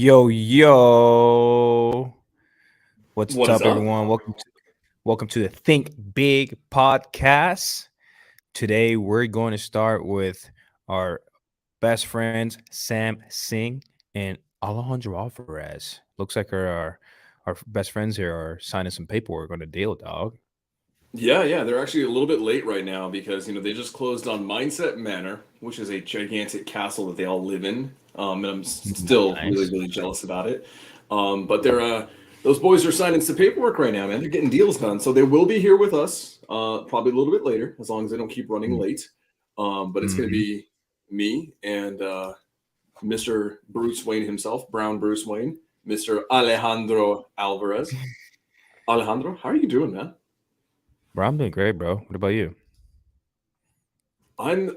Yo. What's What is up, up? everyone? Welcome to the Think Big podcast. Today we're going to start with our best friends Sam Singh and Alejandro Alvarez. Looks like our best friends here are signing some paperwork on a deal, dog. Yeah, they're actually a little bit late right now because they just closed on Mindset Manor, which is a gigantic castle that they all live in. And I'm still really, Nice. really jealous about it. But those boys are signing some paperwork right now, man. They're getting deals done, so they will be here with us probably a little bit later, as long as they don't keep running late. But it's going to Mm-hmm. be me and Mr. Bruce Wayne himself, Brown Bruce Wayne, Mr. Alejandro Alvarez. Alejandro, how are you doing, man? Bro, I'm doing great, bro. What about you? I'm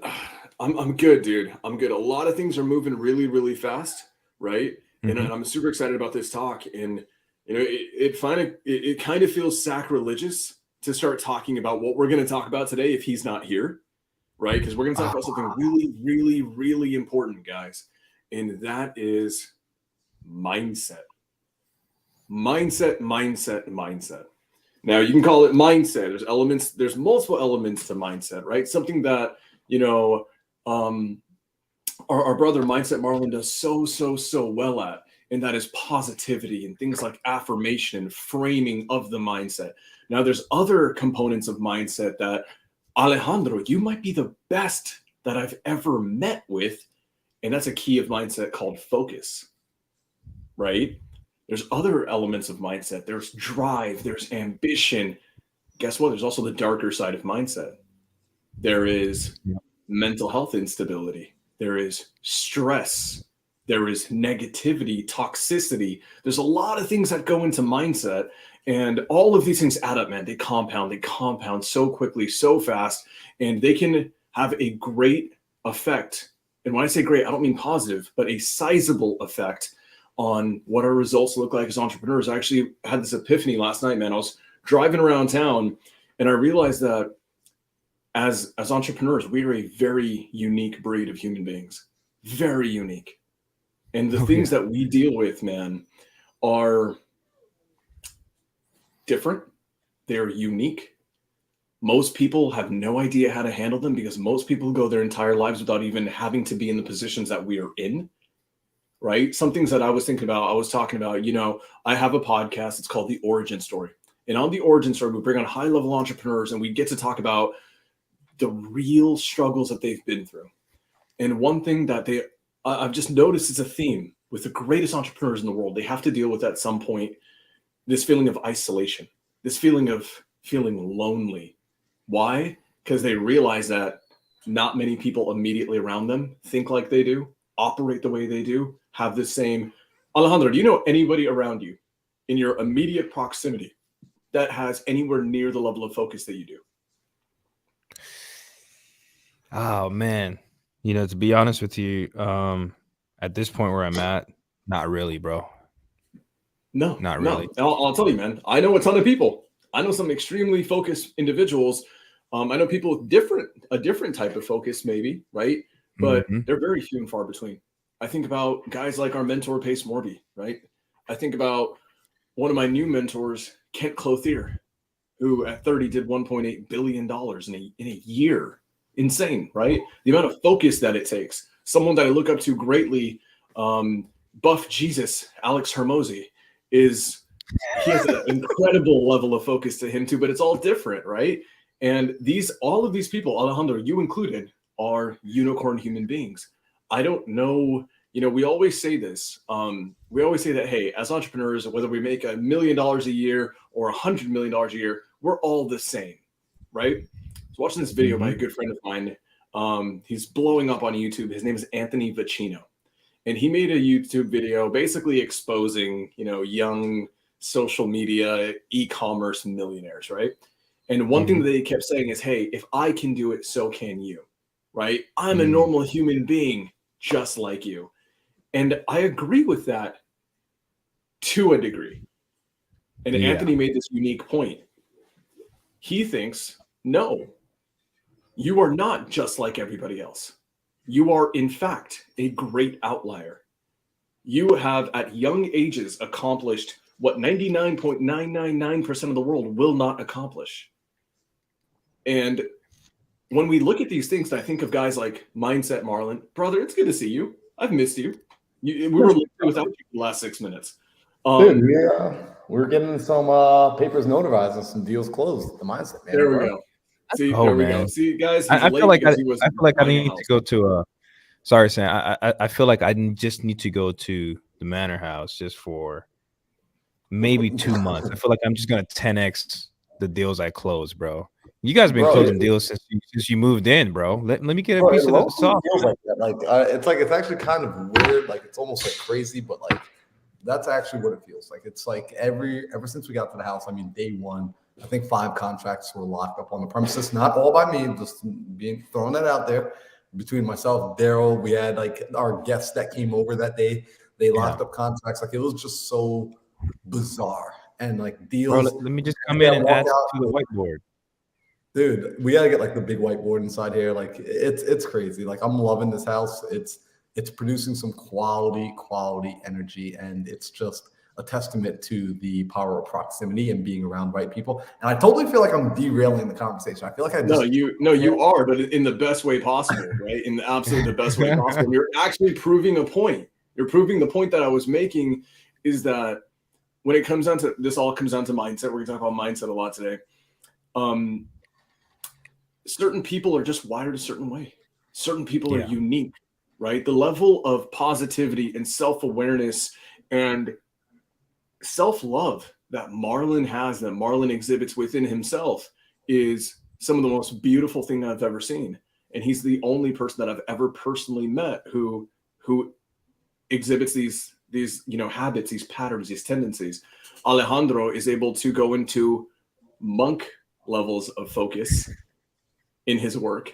I'm good, dude. I'm good. A lot of things are moving really, really fast, right? And Mm-hmm. I'm super excited about this talk. And it kind of feels sacrilegious to start talking about what we're going to talk about today if he's not here, right? Because we're going to talk about something really, really, really important, guys, and that is mindset. Mindset. Now you can call it mindset. There's multiple elements to mindset, right? Something that, you know, um, our brother Mindset Marlon does so well at, and that is positivity and things like affirmation and framing of the mindset. Now there's other components of mindset that Alejandro, you might be the best that I've ever met with, and that's a key of mindset called focus, right? There's other elements of mindset. There's drive, there's ambition. Guess what? There's also the darker side of mindset. There is mental health instability. There is stress. There is negativity, toxicity. There's a lot of things that go into mindset. And all of these things add up, man. They compound so quickly, so fast. And they can have a great effect. And when I say great, I don't mean positive, but a sizable effect on what our results look like as entrepreneurs. I actually had this epiphany last night, man. I was driving around town and I realized that as entrepreneurs, we are a very unique breed of human beings. Very unique. And the Oh things yeah. that we deal with, man, are different. They're unique. Most people have no idea how to handle them because most people go their entire lives without even having to be in the positions that we are in. Right? Some things that I was thinking about, I was talking about, I have a podcast. It's called The Origin Story. And on The Origin Story, we bring on high level entrepreneurs and we get to talk about the real struggles that they've been through. And one thing that I've just noticed is a theme with the greatest entrepreneurs in the world. They have to deal with at some point this feeling of isolation, this feeling of feeling lonely. Why? Because they realize that not many people immediately around them think like they do, operate the way they do, have the same. Alejandro, do you know anybody around you in your immediate proximity that has anywhere near the level of focus that you do? Oh man. To be honest with you, at this point where I'm at, not really, bro. No, Not no. really. I'll tell you, man. I know a ton of people. I know some extremely focused individuals. I know people with a different type of focus, maybe, right? But Mhm. they're very few and far between. I think about guys like our mentor, Pace Morby, right? I think about one of my new mentors, Kent Clothier, who at 30 did $1.8 billion in a year. Insane, right? The amount of focus that it takes. Someone that I look up to greatly, Buff Jesus, Alex Hermosi, is he has an incredible level of focus to him too, but it's all different, right? And all of these people, Alejandro, you included, are unicorn human beings. I don't know, we always say this. We always say that, hey, as entrepreneurs, whether we make $1 million a year or $100 million a year, we're all the same, right? I was watching this video by Mhm. a good friend of mine. He's blowing up on YouTube. His name is Anthony Vicino, and he made a YouTube video basically exposing, young social media e-commerce millionaires, right? And one thing Mhm. that they kept saying is, hey, if I can do it, so can you, right? I'm a Mm. normal human being just like you. And I agree with that to a degree. And Yeah. Anthony made this unique point. He thinks, no, you are not just like everybody else. You are, in fact, a great outlier. you have at young ages accomplished what 99.999% of the world will not accomplish. And when we look at these things, I think of guys like Mindset Marlon. Brother, it's good to see you. I've missed you. We were without you for the last 6 minutes. Dude, we're getting some papers notarized and some deals closed. The Mindset, man. There we go. See, Oh, there we man. go. See, guys, I feel like I buying a need house. to go to sorry, Sam. I feel like I just need to go to the Manor House just for maybe 2 months. I feel like I'm just gonna 10x the deals I close, bro. You guys been closing deals since you moved in, bro. Let me get a piece of the sauce. Like that. Like it's actually kind of weird. Like it's almost like crazy, but like that's actually what it feels like. It's like ever since we got to the house. I mean, day one, I think 5 contracts were locked up on the premises. Not all by me, just being throwing that out there. Between myself, Daryl, we had like our guests that came over that day. They locked up contracts. Like it was just so bizarre and like deals. Bro, let me just come in and add to the whiteboard. Dude, we gotta get like the big whiteboard inside here. Like it's crazy. Like I'm loving this house. It's producing some quality energy, and it's just a testament to the power of proximity and being around right people. And I totally feel like I'm derailing the conversation. I feel like you are, but in the best way possible, right? In the absolute the best way possible. You're actually proving a point. You're proving the point that I was making is that when it comes down to this, all comes down to mindset. We're gonna talk about mindset a lot today. Certain people are just wired a certain way. Certain people are unique, right? The level of positivity and self-awareness and self-love that Marlon has, that Marlon exhibits within himself, is some of the most beautiful thing I've ever seen. And he's the only person that I've ever personally met who exhibits these habits, these patterns, these tendencies. Alejandro is able to go into monk levels of focus in his work.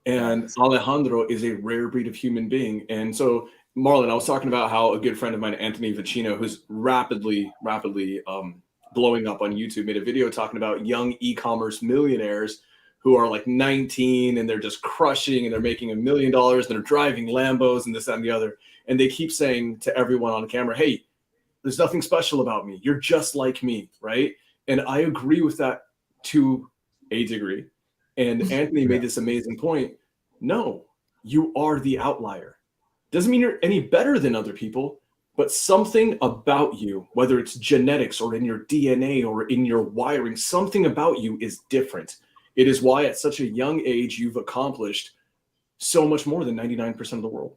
And Alejandro is a rare breed of human being. And so, Marlon, I was talking about how a good friend of mine, Anthony Vicino, who's rapidly blowing up on YouTube, made a video talking about young e-commerce millionaires who are like 19 and they're just crushing and they're making $1 million and they're driving Lambos and this, that, and the other. And they keep saying to everyone on camera, hey, there's nothing special about me. You're just like me, right? And I agree with that to a degree. And Anthony made this amazing point. No, you are the outlier. Doesn't mean you're any better than other people, but something about you, whether it's genetics or in your DNA or in your wiring, something about you is different. It is why at such a young age, you've accomplished so much more than 99% of the world.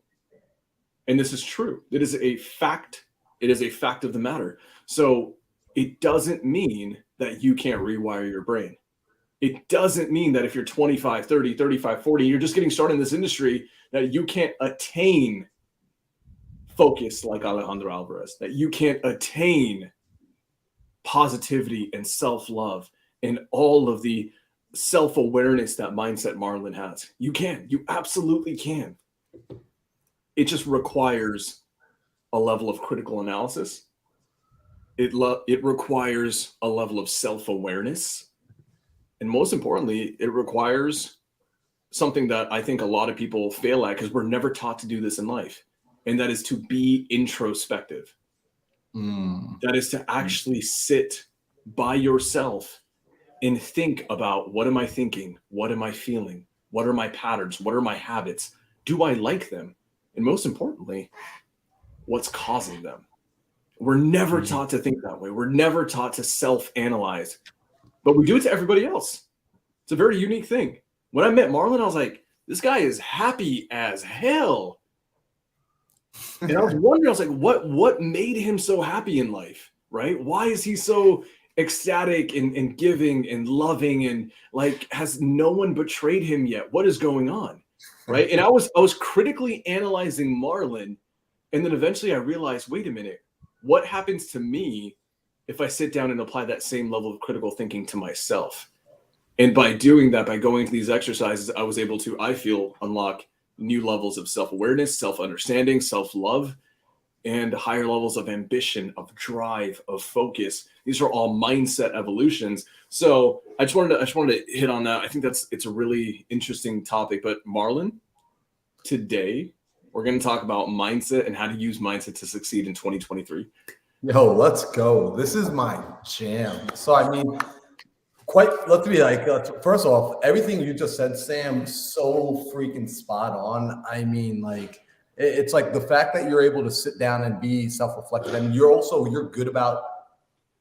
And this is true. It is a fact. It is a fact of the matter. So it doesn't mean that you can't rewire your brain. It doesn't mean that if you're 25, 30, 35, 40, you're just getting started in this industry, that you can't attain focus like Alejandro Alvarez, that you can't attain positivity and self-love and all of the self-awareness that Mindset Marlon has. You can. You absolutely can. It just requires a level of critical analysis. It requires a level of self-awareness. And most importantly, it requires something that I think a lot of people fail at because we're never taught to do this in life. And that is to be introspective. That is to actually sit by yourself and think about, what am I thinking? What am I feeling? What are my patterns? What are my habits? Do I like them? And most importantly, what's causing them? We're never taught to think that way. We're never taught to self-analyze. But we do it to everybody else. It's a very unique thing. When I met Marlon, I was like, this guy is happy as hell. And I was wondering, I was like, what made him so happy in life, right? Why is he so ecstatic and giving and loving and like, has no one betrayed him yet? What is going on, right? And I was critically analyzing Marlon. And then eventually I realized, wait a minute, what happens to me if I sit down and apply that same level of critical thinking to myself? And by doing that, by going through these exercises, I was able to, I feel, unlock new levels of self-awareness, self-understanding, self-love, and higher levels of ambition, of drive, of focus. These are all mindset evolutions. So I just wanted to hit on that. I think it's a really interesting topic. But Marlon, today We're going to talk about mindset and how to use mindset to succeed in 2023. Yo, let's go. This is my jam. So, I mean, let's be like, first off, everything you just said, Sam, so freaking spot on. I mean, like, it's like the fact that you're able to sit down and be self-reflective, and you're good about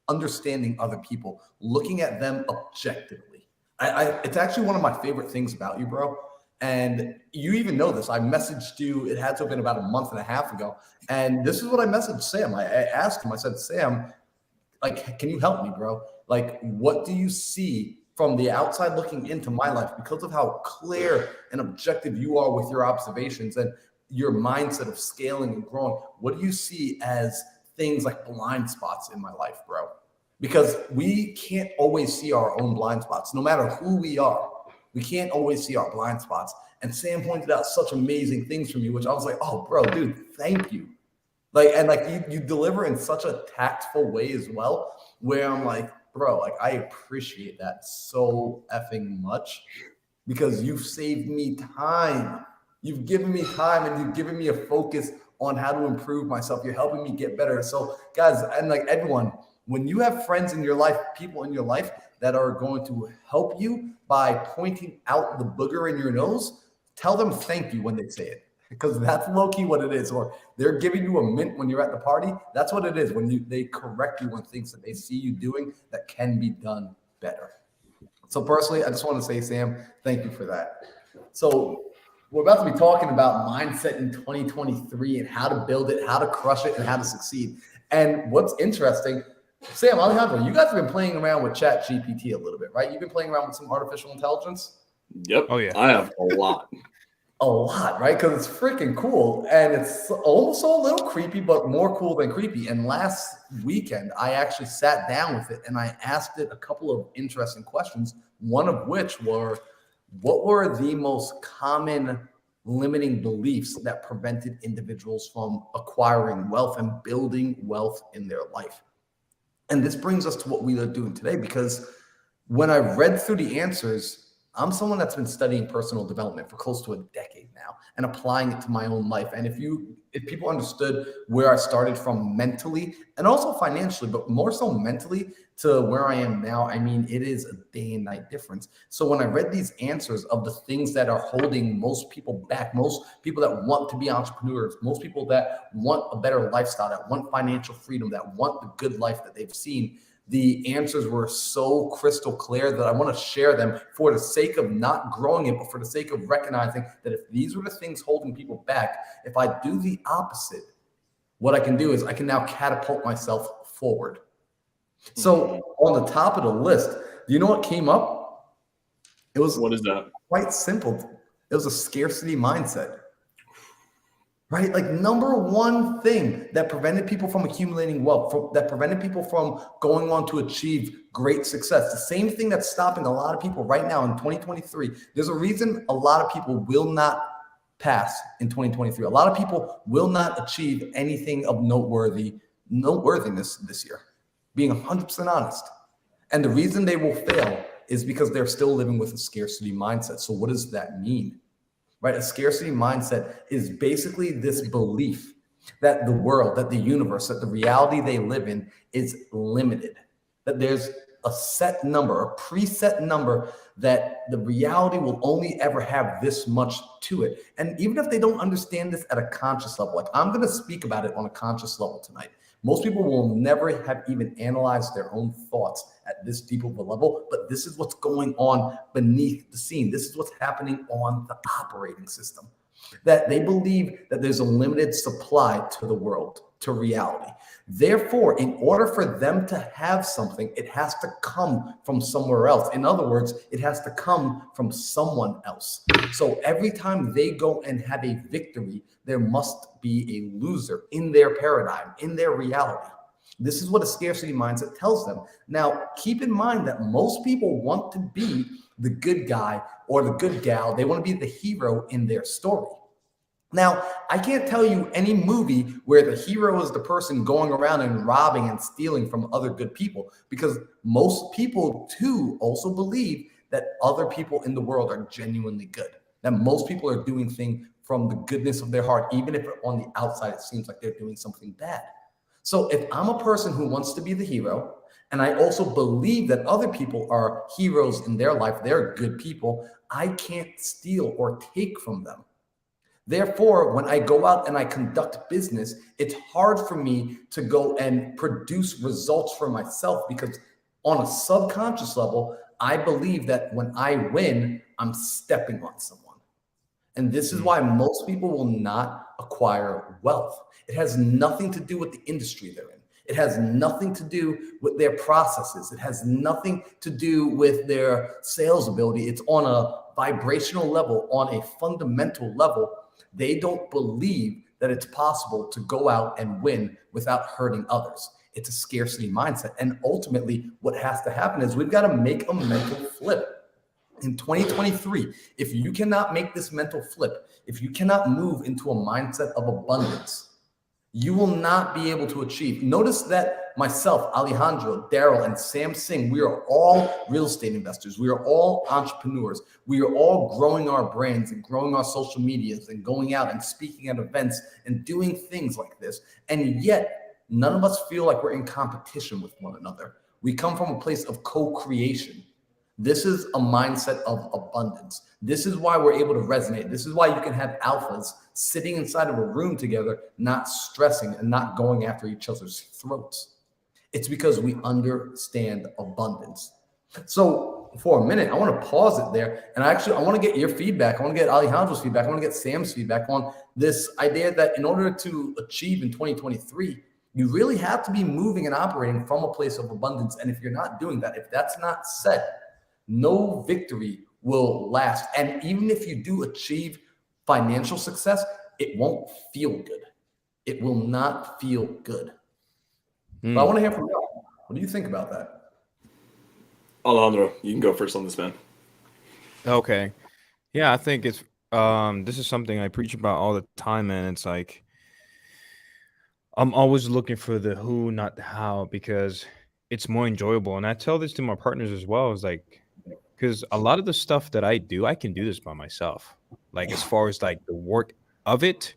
understanding other people, looking at them objectively. It's actually one of my favorite things about you, bro. And you even know this. I messaged you, it had to have been about a month and a half ago. And this is what I messaged Sam. I asked him, I said, Sam, like, can you help me, bro? Like, what do you see from the outside looking into my life because of how clear and objective you are with your observations and your mindset of scaling and growing? What do you see as things like blind spots in my life, bro? Because we can't always see our own blind spots, no matter who we are. We can't always see our blind spots. And Sam pointed out such amazing things from you, which I was like, oh, bro, dude, thank you. You deliver in such a tactful way as well, where I'm like, bro, like, I appreciate that so effing much because you've saved me time. You've given me time and you've given me a focus on how to improve myself. You're helping me get better. So, guys, and like everyone, when you have friends in your life, people in your life that are going to help you by pointing out the booger in your nose, tell them thank you when they say it, because that's low-key what it is. Or they're giving you a mint when you're at the party. That's what it is when they correct you on things that they see you doing that can be done better. So personally, I just want to say, Sam, thank you for that. So we're about to be talking about mindset in 2023 and how to build it, how to crush it, and how to succeed. And what's interesting, Sam, Alejandro, you guys have been playing around with ChatGPT a little bit, right? You've been playing around with some artificial intelligence? Yep. Oh, yeah. I have a lot. A lot, right? Because it's freaking cool. And it's also a little creepy, but more cool than creepy. And last weekend, I actually sat down with it and I asked it a couple of interesting questions, one of which were, what were the most common limiting beliefs that prevented individuals from acquiring wealth and building wealth in their life? And this brings us to what we are doing today, because when I read through the answers, I'm someone that's been studying personal development for close to a decade now and applying it to my own life. And if people understood where I started from mentally and also financially, but more so mentally to where I am now, I mean, it is a day and night difference. So when I read these answers of the things that are holding most people back, most people that want to be entrepreneurs, most people that want a better lifestyle, that want financial freedom, that want the good life that they've seen, the answers were so crystal clear that I want to share them for the sake of not growing it, but for the sake of recognizing that if these were the things holding people back, if I do the opposite, what I can do is I can now catapult myself forward. So on the top of the list, do you know what came up? What is that? Quite simple. It was a scarcity mindset. Right? Like, number one thing that prevented people from accumulating wealth, that prevented people from going on to achieve great success. The same thing that's stopping a lot of people right now in 2023. There's a reason a lot of people will not pass in 2023. A lot of people will not achieve anything of noteworthiness this year, being 100% honest. And the reason they will fail is because they're still living with a scarcity mindset. So what does that mean? Right? A scarcity mindset is basically this belief that the world, that the universe, that the reality they live in is limited, that there's a set number, a preset number, that the reality will only ever have this much to it. And even if they don't understand this at a conscious level, like I'm going to speak about it on a conscious level tonight. Most people will never have even analyzed their own thoughts at this deep of a level, but this is what's going on beneath the scene. This is what's happening on the operating system. That they believe that there's a limited supply to the world, to reality. Therefore, in order for them to have something, it has to come from somewhere else. In other words, it has to come from someone else. So every time they go and have a victory, there must be a loser in their paradigm, in their reality. This is what a scarcity mindset tells them. Now, keep in mind that most people want to be the good guy or the good gal. They want to be the hero in their story. Now, I can't tell you any movie where the hero is the person going around and robbing and stealing from other good people, because most people too also believe that other people in the world are genuinely good, that most people are doing things from the goodness of their heart, even if on the outside it seems like they're doing something bad. So if I'm a person who wants to be the hero, and I also believe that other people are heroes in their life, they're good people, I can't steal or take from them. Therefore, when I go out and I conduct business, it's hard for me to go and produce results for myself because on a subconscious level, I believe that when I win, I'm stepping on someone. And this is why most people will not acquire wealth. It has nothing to do with the industry they're in. It has nothing to do with their processes. It has nothing to do with their sales ability. It's on a vibrational level, on a fundamental level. They don't believe that it's possible to go out and win without hurting others. It's a scarcity mindset. And ultimately, what has to happen is we've got to make a mental flip. In 2023, if you cannot make this mental flip, if you cannot move into a mindset of abundance, you will not be able to achieve. Notice that myself, Alejandro, Daryl, and Sam Singh, we are all real estate investors. We are all entrepreneurs. We are all growing our brands and growing our social medias and going out and speaking at events and doing things like this. And yet, none of us feel like we're in competition with one another. We come from a place of co-creation. This is a mindset of abundance. This is why we're able to resonate. This is why you can have alphas sitting inside of a room together, not stressing and not going after each other's throats. It's because we understand abundance. So for a minute, I want to pause it there. And I want to get your feedback. I want to get Alejandro's feedback. I want to get Sam's feedback on this idea that in order to achieve in 2023, you really have to be moving and operating from a place of abundance. And if you're not doing that, if that's not set, no victory will last. And even if you do achieve financial success, it won't feel good. It will not feel good. But I want to hear from you. What do you think about that? Alejandro, you can go first on this, man. Okay. Yeah, I think it's this is something I preach about all the time, man. It's like I'm always looking for the who, not the how, because it's more enjoyable. And I tell this to my partners as well. It's like, because a lot of the stuff that I do, I can do this by myself. Like as far as like the work of it,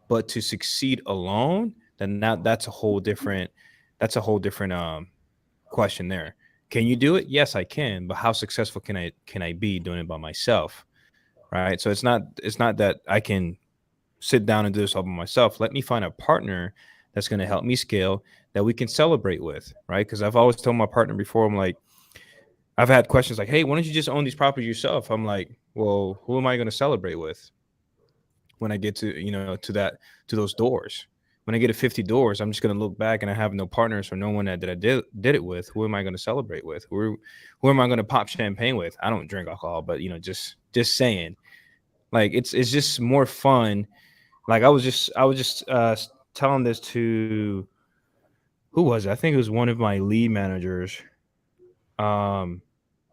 but to succeed alone, then that's a whole different question there. Can you do it? Yes, I can. But how successful can I be doing it by myself? Right. So it's not that I can sit down and do this all by myself. Let me find a partner that's going to help me scale that we can celebrate with. Right. Because I've always told my partner before, I'm like, I've had questions like, hey, why don't you just own these properties yourself? I'm like, well, who am I going to celebrate with when I get to, to those doors? When I get to 50 doors, I'm just going to look back and I have no partners or no one that I did it with. Who am I going to celebrate with? Who am I going to pop champagne with? I don't drink alcohol, but, just saying, like, it's just more fun. Like I was just telling this to, who was it? I think it was one of my lead managers.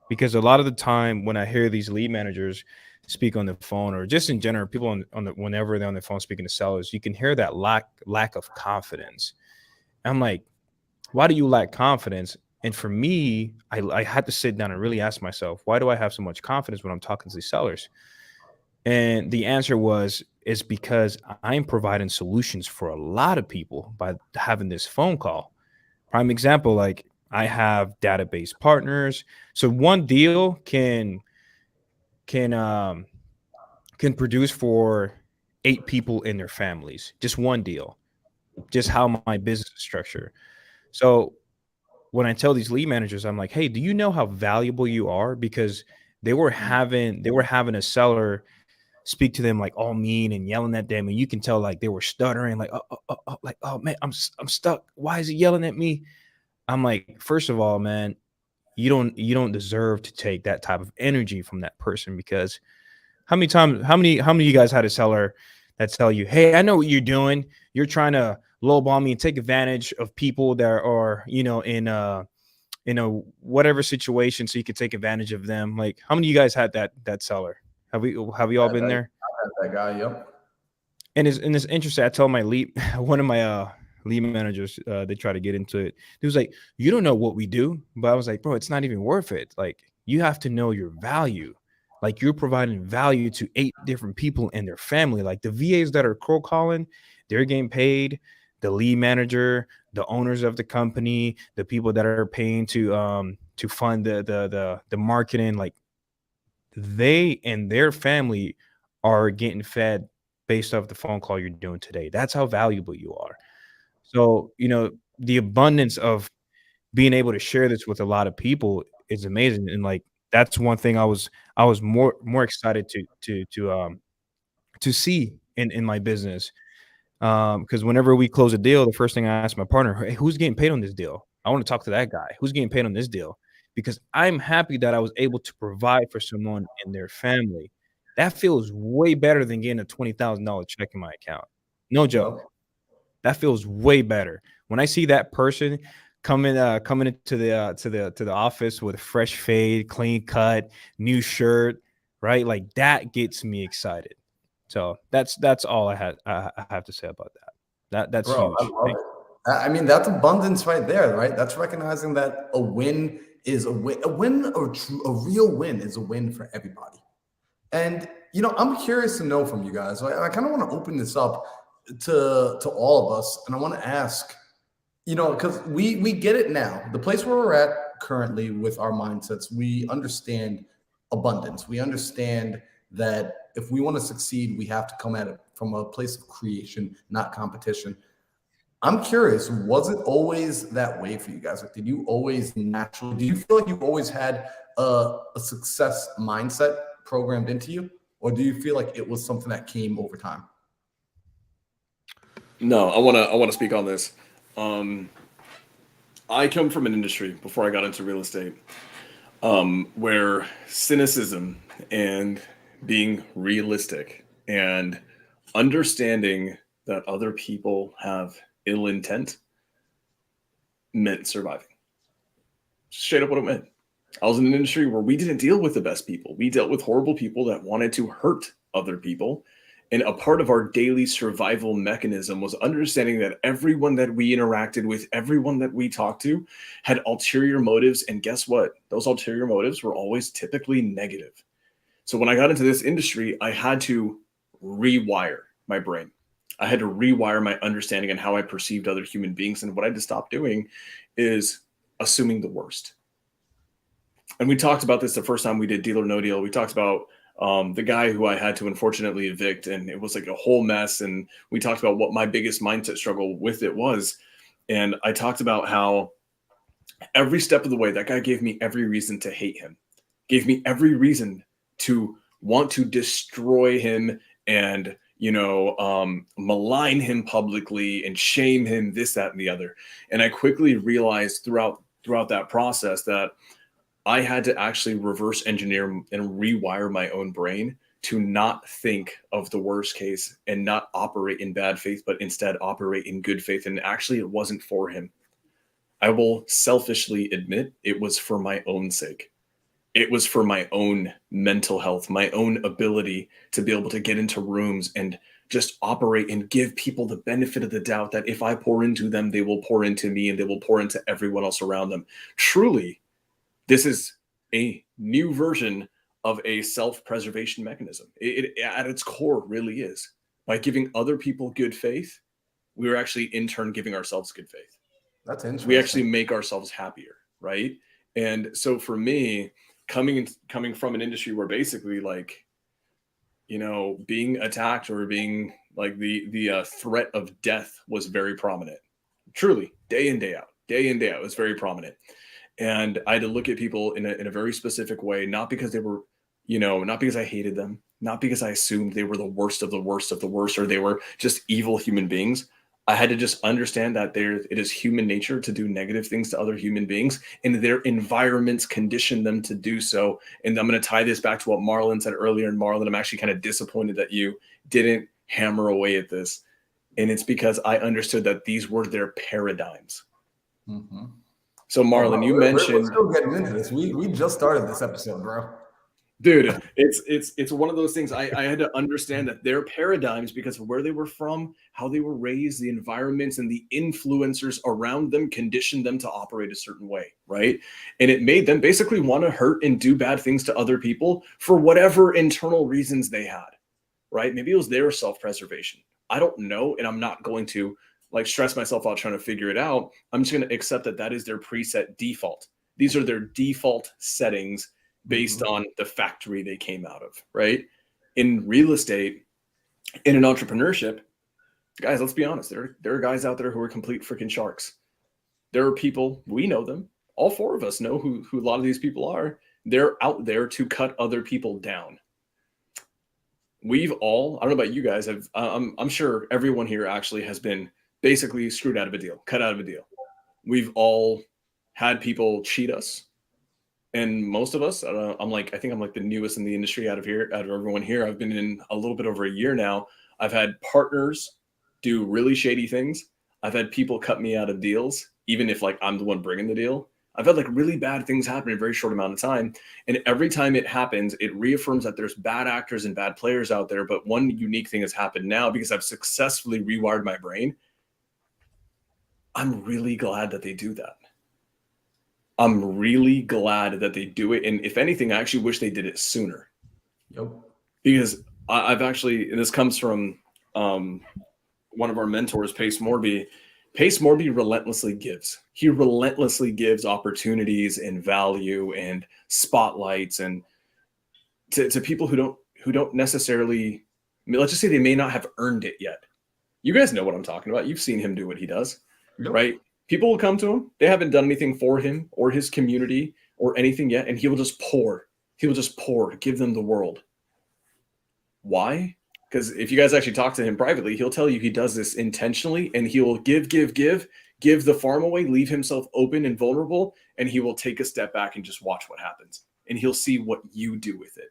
Because a lot of the time when I hear these lead managers speak on the phone, or just in general, people whenever they're on the phone speaking to sellers, you can hear that lack of confidence. I'm like, why do you lack confidence? And for me, I had to sit down and really ask myself, why do I have so much confidence when I'm talking to these sellers? And the answer is because I'm providing solutions for a lot of people by having this phone call. Prime example, like, I have database partners. So one deal can produce for 8 people in their families. Just one deal. Just how my business is structured. So when I tell these lead managers, I'm like, hey, do you know how valuable you are? Because they were having a seller speak to them like all mean and yelling at them, and you can tell like they were stuttering, like, oh man, I'm stuck. Why is he yelling at me? I'm like, first of all, man, you don't deserve to take that type of energy from that person, because how many of you guys had a seller that tell you, hey, I know what you're doing. You're trying to lowball me and take advantage of people that are, in a whatever situation, so you can take advantage of them. Like, how many of you guys had that seller? Have we all been there? I had that guy, yep. And it's interesting. I told my one of my lead managers, they try to get into it. He was like, you don't know what we do. But I was like, bro, it's not even worth it. Like, you have to know your value. Like you're providing value to 8 different people and their family. Like the VAs that are cold calling, they're getting paid. The lead manager, the owners of the company, the people that are paying to fund the marketing, like they and their family are getting fed based off the phone call you're doing today. That's how valuable you are. So, the abundance of being able to share this with a lot of people is amazing. And like that's one thing I was more excited to see in my business. Because whenever we close a deal, the first thing I ask my partner, hey, who's getting paid on this deal? I want to talk to that guy. Who's getting paid on this deal? Because I'm happy that I was able to provide for someone and their family. That feels way better than getting a $20,000 check in my account. No joke. Yep. That feels way better. When I see that person coming into the office with a fresh fade, clean cut, new shirt, right? Like that gets me excited. So that's all I have to say about that. That's Bro, I huge. love it. I mean, that's abundance right there, right? That's recognizing that a win is a win. A real win is a win for everybody. And I'm curious to know from you guys. I kind of want to open this up to all of us, and I want to ask, because we get it now. The place where we're at currently with our mindsets, we understand abundance. We understand that if we want to succeed, we have to come at it from a place of creation, not competition. I'm curious, was it always that way for you guys? Like, did you always naturally, do you feel like you've always had a success mindset programmed into you? Or do you feel like it was something that came over time? No, I want to speak on this. I come from an industry before I got into real estate, where cynicism and being realistic and understanding that other people have ill intent meant surviving. Straight up what it meant. I was in an industry where we didn't deal with the best people. We dealt with horrible people that wanted to hurt other people. And a part of our daily survival mechanism was understanding that everyone that we interacted with, everyone that we talked to, had ulterior motives. And guess what? Those ulterior motives were always typically negative. So when I got into this industry, I had to rewire my brain. I had to rewire my understanding and how I perceived other human beings. And what I had to stop doing is assuming the worst. And we talked about this the first time we did Deal or No Deal. We talked about the guy who I had to unfortunately evict, and it was like a whole mess. And we talked about what my biggest mindset struggle with it was. And I talked about how every step of the way, that guy gave me every reason to hate him, gave me every reason to want to destroy him and, malign him publicly and shame him, this, that, and the other. And I quickly realized throughout that process that I had to actually reverse engineer and rewire my own brain to not think of the worst case and not operate in bad faith, but instead operate in good faith. And actually, it wasn't for him. I will selfishly admit it was for my own sake. It was for my own mental health, my own ability to be able to get into rooms and just operate and give people the benefit of the doubt that if I pour into them, they will pour into me and they will pour into everyone else around them. Truly, this is a new version of a self-preservation mechanism. It at its core really is. By giving other people good faith, we're actually in turn giving ourselves good faith. That's interesting. We actually make ourselves happier, right? And so for me, coming from an industry where basically being attacked or being like the threat of death was very prominent, truly day in, day out, it was very prominent. And I had to look at people in a very specific way, not because they were, not because I hated them, not because I assumed they were the worst of the worst of the worst, or they were just evil human beings. I had to just understand that it is human nature to do negative things to other human beings, and their environments condition them to do so. And I'm going to tie this back to what Marlon said earlier. And Marlon, I'm actually kind of disappointed that you didn't hammer away at this. And it's because I understood that these were their paradigms. Mm-hmm. So Marlon, you mentioned. We're still getting into this. We just started this episode, bro. Dude, it's one of those things. I had to understand that their paradigms, because of where they were from, how they were raised, the environments and the influencers around them conditioned them to operate a certain way, right? And it made them basically want to hurt and do bad things to other people for whatever internal reasons they had, right? Maybe it was their self-preservation. I don't know, and I'm not going to like stress myself out trying to figure it out. I'm just going to accept that that is their preset default. These are their default settings based on the factory they came out of, right? In real estate, in an entrepreneurship, guys, let's be honest, there are guys out there who are complete freaking sharks. There are people, we know them, all four of us know who a lot of these people are. They're out there to cut other people down. We've all, I don't know about you guys, I'm sure everyone here actually has been basically screwed out of a deal, cut out of a deal. We've all had people cheat us. And most of us, I think I'm like the newest in the industry out of everyone here. I've been in a little bit over a year now. I've had partners do really shady things. I've had people cut me out of deals, even if like I'm the one bringing the deal. I've had like really bad things happen in a very short amount of time. And every time it happens, it reaffirms that there's bad actors and bad players out there. But one unique thing has happened now because I've successfully rewired my brain. I'm really glad that they do that. I'm really glad that they do it. And if anything, I actually wish they did it sooner. Yep. Because I've actually, and this comes from one of our mentors, Pace Morby. Pace Morby relentlessly gives. He relentlessly gives opportunities and value and spotlights and to people who don't necessarily, I mean, let's just say they may not have earned it yet. You guys know what I'm talking about. You've seen him do what he does, right? People will come to him. They haven't done anything for him or his community or anything yet. And he will just pour. He will just pour, give them the world. Why? Because if you guys actually talk to him privately, he'll tell you he does this intentionally and he will give the farm away, leave himself open and vulnerable. And he will take a step back and just watch what happens. And he'll see what you do with it.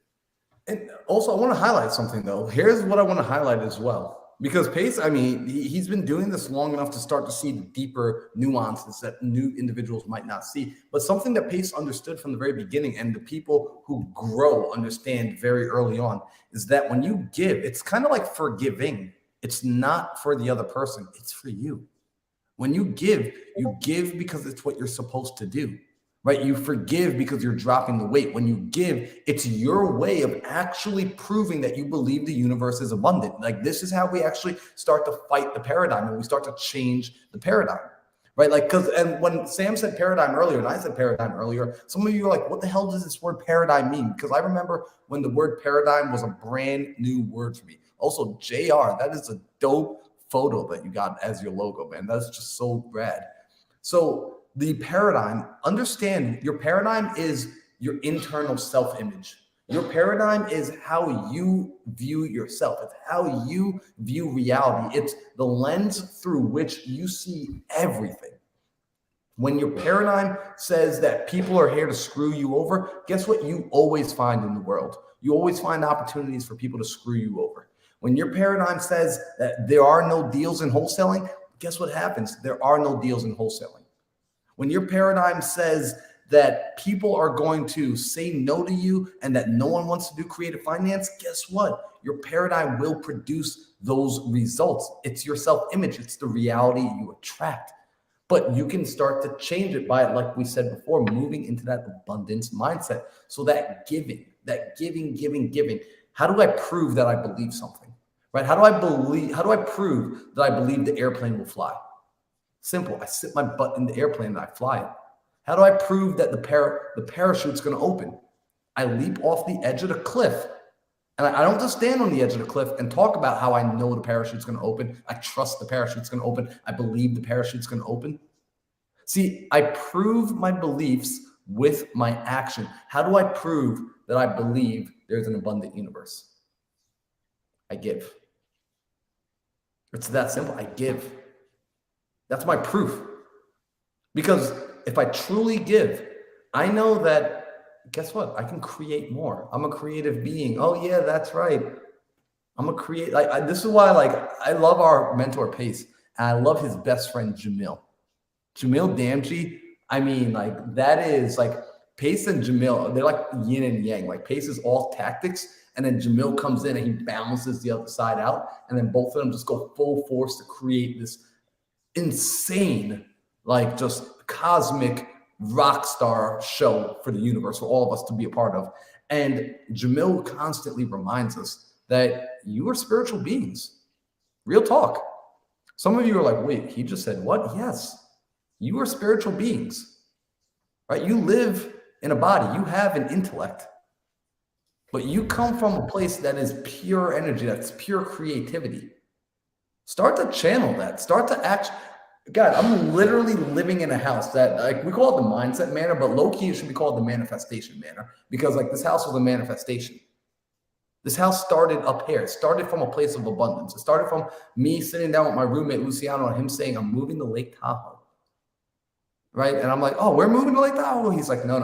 And also, I want to highlight something, though. Here's what I want to highlight as well. Because Pace, I mean, he's been doing this long enough to start to see the deeper nuances that new individuals might not see. But something that Pace understood from the very beginning, and the people who grow understand very early on, is that when you give, it's kind of like forgiving. It's not for the other person. It's for you. When you give because it's what you're supposed to do. Right? You forgive because you're dropping the weight. When you give, it's your way of actually proving that you believe the universe is abundant. Like, this is how we actually start to fight the paradigm and we start to change the paradigm, right? Like, and when Sam said paradigm earlier and I said paradigm earlier, some of you are like, what the hell does this word paradigm mean? Because I remember when the word paradigm was a brand new word for me. Also, JR, that is a dope photo that you got as your logo, man. That's just so rad. So, the paradigm, understand your paradigm is your internal self-image. Your paradigm is how you view yourself. It's how you view reality. It's the lens through which you see everything. When your paradigm says that people are here to screw you over, guess what you always find in the world? You always find opportunities for people to screw you over. When your paradigm says that there are no deals in wholesaling, guess what happens? There are no deals in wholesaling. When your paradigm says that people are going to say no to you and that no one wants to do creative finance, guess what? Your paradigm will produce those results. It's your self-image. It's the reality you attract. But you can start to change it by, like we said before, moving into that abundance mindset. So that giving. How do I prove that I believe something? Right? How do I prove that I believe the airplane will fly? Simple. I sit my butt in the airplane and I fly it. How do I prove that the parachute's going to open? I leap off the edge of the cliff. And I don't just stand on the edge of the cliff and talk about how I know the parachute's going to open. I trust the parachute's going to open. I believe the parachute's going to open. See, I prove my beliefs with my action. How do I prove that I believe there's an abundant universe? I give. It's that simple. I give. That's my proof. Because if I truly give, I know that, guess what? I can create more. I'm a creative being. Oh, yeah, that's right. I'm a create. This is why, I love our mentor Pace, and I love his best friend Jamil. Jamil Damji. I mean, that is Pace and Jamil, they're like yin and yang. Like Pace is all tactics, and then Jamil comes in and he balances the other side out, and then both of them just go full force to create this insane, like just cosmic rock star show for the universe for all of us to be a part of. And Jamil constantly reminds us that you are spiritual beings. Real talk. Some of you are like, wait, he just said what? Yes, you are spiritual beings, right? You live in a body, you have an intellect, but you come from a place that is pure energy, that's pure creativity. Start to channel that. Start to act. God, I'm literally living in a house that, like, we call it the mindset manor, but low-key it should be called the manifestation manor, because like this house was a manifestation. This house started up here. It started from a place of abundance. It started from me sitting down with my roommate Luciano and him saying, I'm moving to Lake Tahoe. Right? And I'm like, oh, we're moving to Lake Tahoe? He's like, no.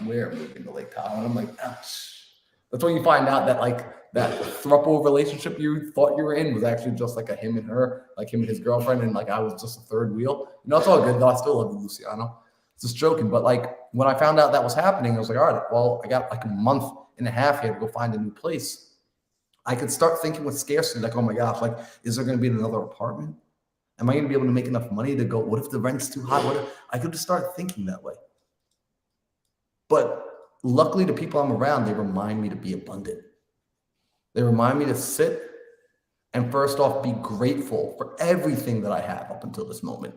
We're moving to Lake Tahoe. And I'm like, ouch. That's when you find out that like that throuple relationship you thought you were in was actually just like a him and her, like him and his girlfriend, and like I was just a third wheel. You know, it's all good though. I still love you, Luciano. Just joking. But like when I found out that was happening, I was like, all right, well, I got like a month and a half here to go find a new place. I could start thinking with scarcity, like, oh my gosh, like, is there going to be another apartment? Am I going to be able to make enough money to go? What if the rent's too high? What if I could just start thinking that way? But luckily, the people I'm around, they remind me to be abundant. They remind me to sit and first off, be grateful for everything that I have up until this moment.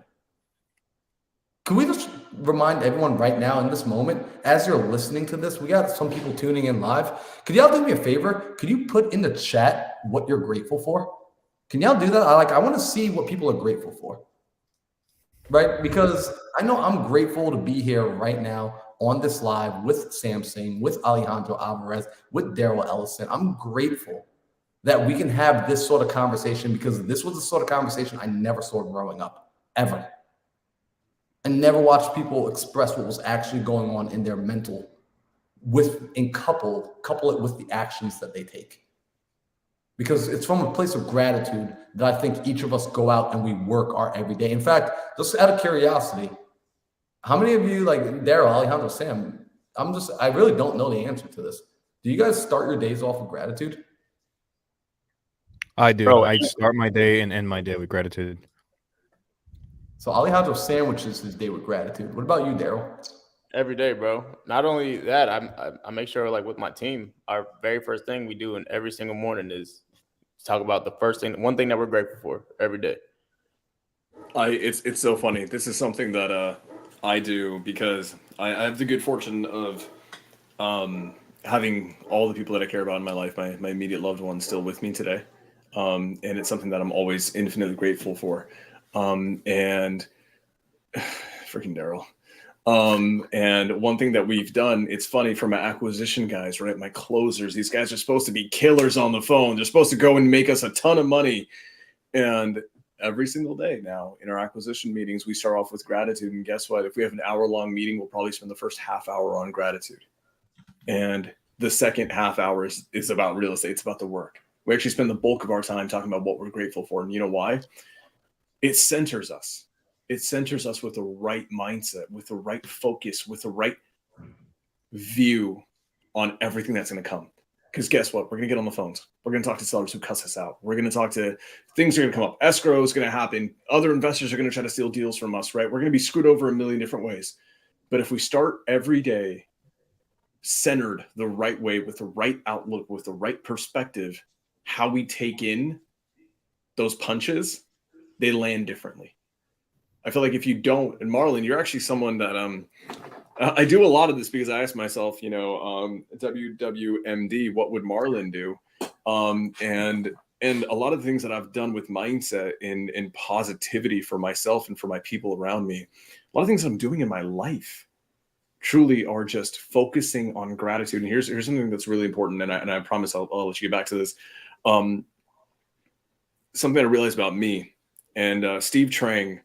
Can we just remind everyone right now in this moment, as you're listening to this, we got some people tuning in live. Could y'all do me a favor? Could you put in the chat what you're grateful for? Can y'all do that? I want to see what people are grateful for, right? Because I know I'm grateful to be here right now on this live with Sam Singh, with Alejandro Alvarez, with Daryl Ellison. I'm grateful that we can have this sort of conversation because this was the sort of conversation I never saw growing up, ever. I never watched people express what was actually going on in their mental and couple it with the actions that they take. Because it's from a place of gratitude that I think each of us go out and we work our everyday. In fact, just out of curiosity, how many of you, like Daryl, Alejandro, Sam, I really don't know the answer to this. Do you guys start your days off with gratitude? I do. I start my day and end my day with gratitude. So Alejandro sandwiches his day with gratitude. What about you, Daryl? Every day, bro. Not only that, I make sure, like with my team, our very first thing we do in every single morning is talk about the one thing that we're grateful for every day. It's so funny. This is something that I do because I have the good fortune of having all the people that I care about in my life, my immediate loved ones, still with me today, and it's something that I'm always infinitely grateful for. And freaking Daryl. And one thing that we've done, it's funny for my acquisition guys, right? My closers, these guys are supposed to be killers on the phone. They're supposed to go and make us a ton of money. And every single day now in our acquisition meetings, we start off with gratitude. And guess what? If we have an hour-long meeting, we'll probably spend the first half hour on gratitude. And the second half hour is about real estate. It's about the work. We actually spend the bulk of our time talking about what we're grateful for. And you know why? It centers us. It centers us with the right mindset, with the right focus, with the right view on everything that's going to come. Because guess what? We're going to get on the phones. We're going to talk to sellers who cuss us out. We're going to talk to things are going to come up. Escrow is going to happen. Other investors are going to try to steal deals from us, right? We're going to be screwed over a million different ways. But if we start every day centered the right way, with the right outlook, with the right perspective, how we take in those punches, they land differently. I feel like if you don't, and Marlon, you're actually someone that I do a lot of this because I ask myself, WWMD, what would Marlon do? And a lot of the things that I've done with mindset and positivity for myself and for my people around me, a lot of things that I'm doing in my life truly are just focusing on gratitude. And here's something that's really important, and I promise I'll let you get back to this. Something I realized about me, and Steve Trang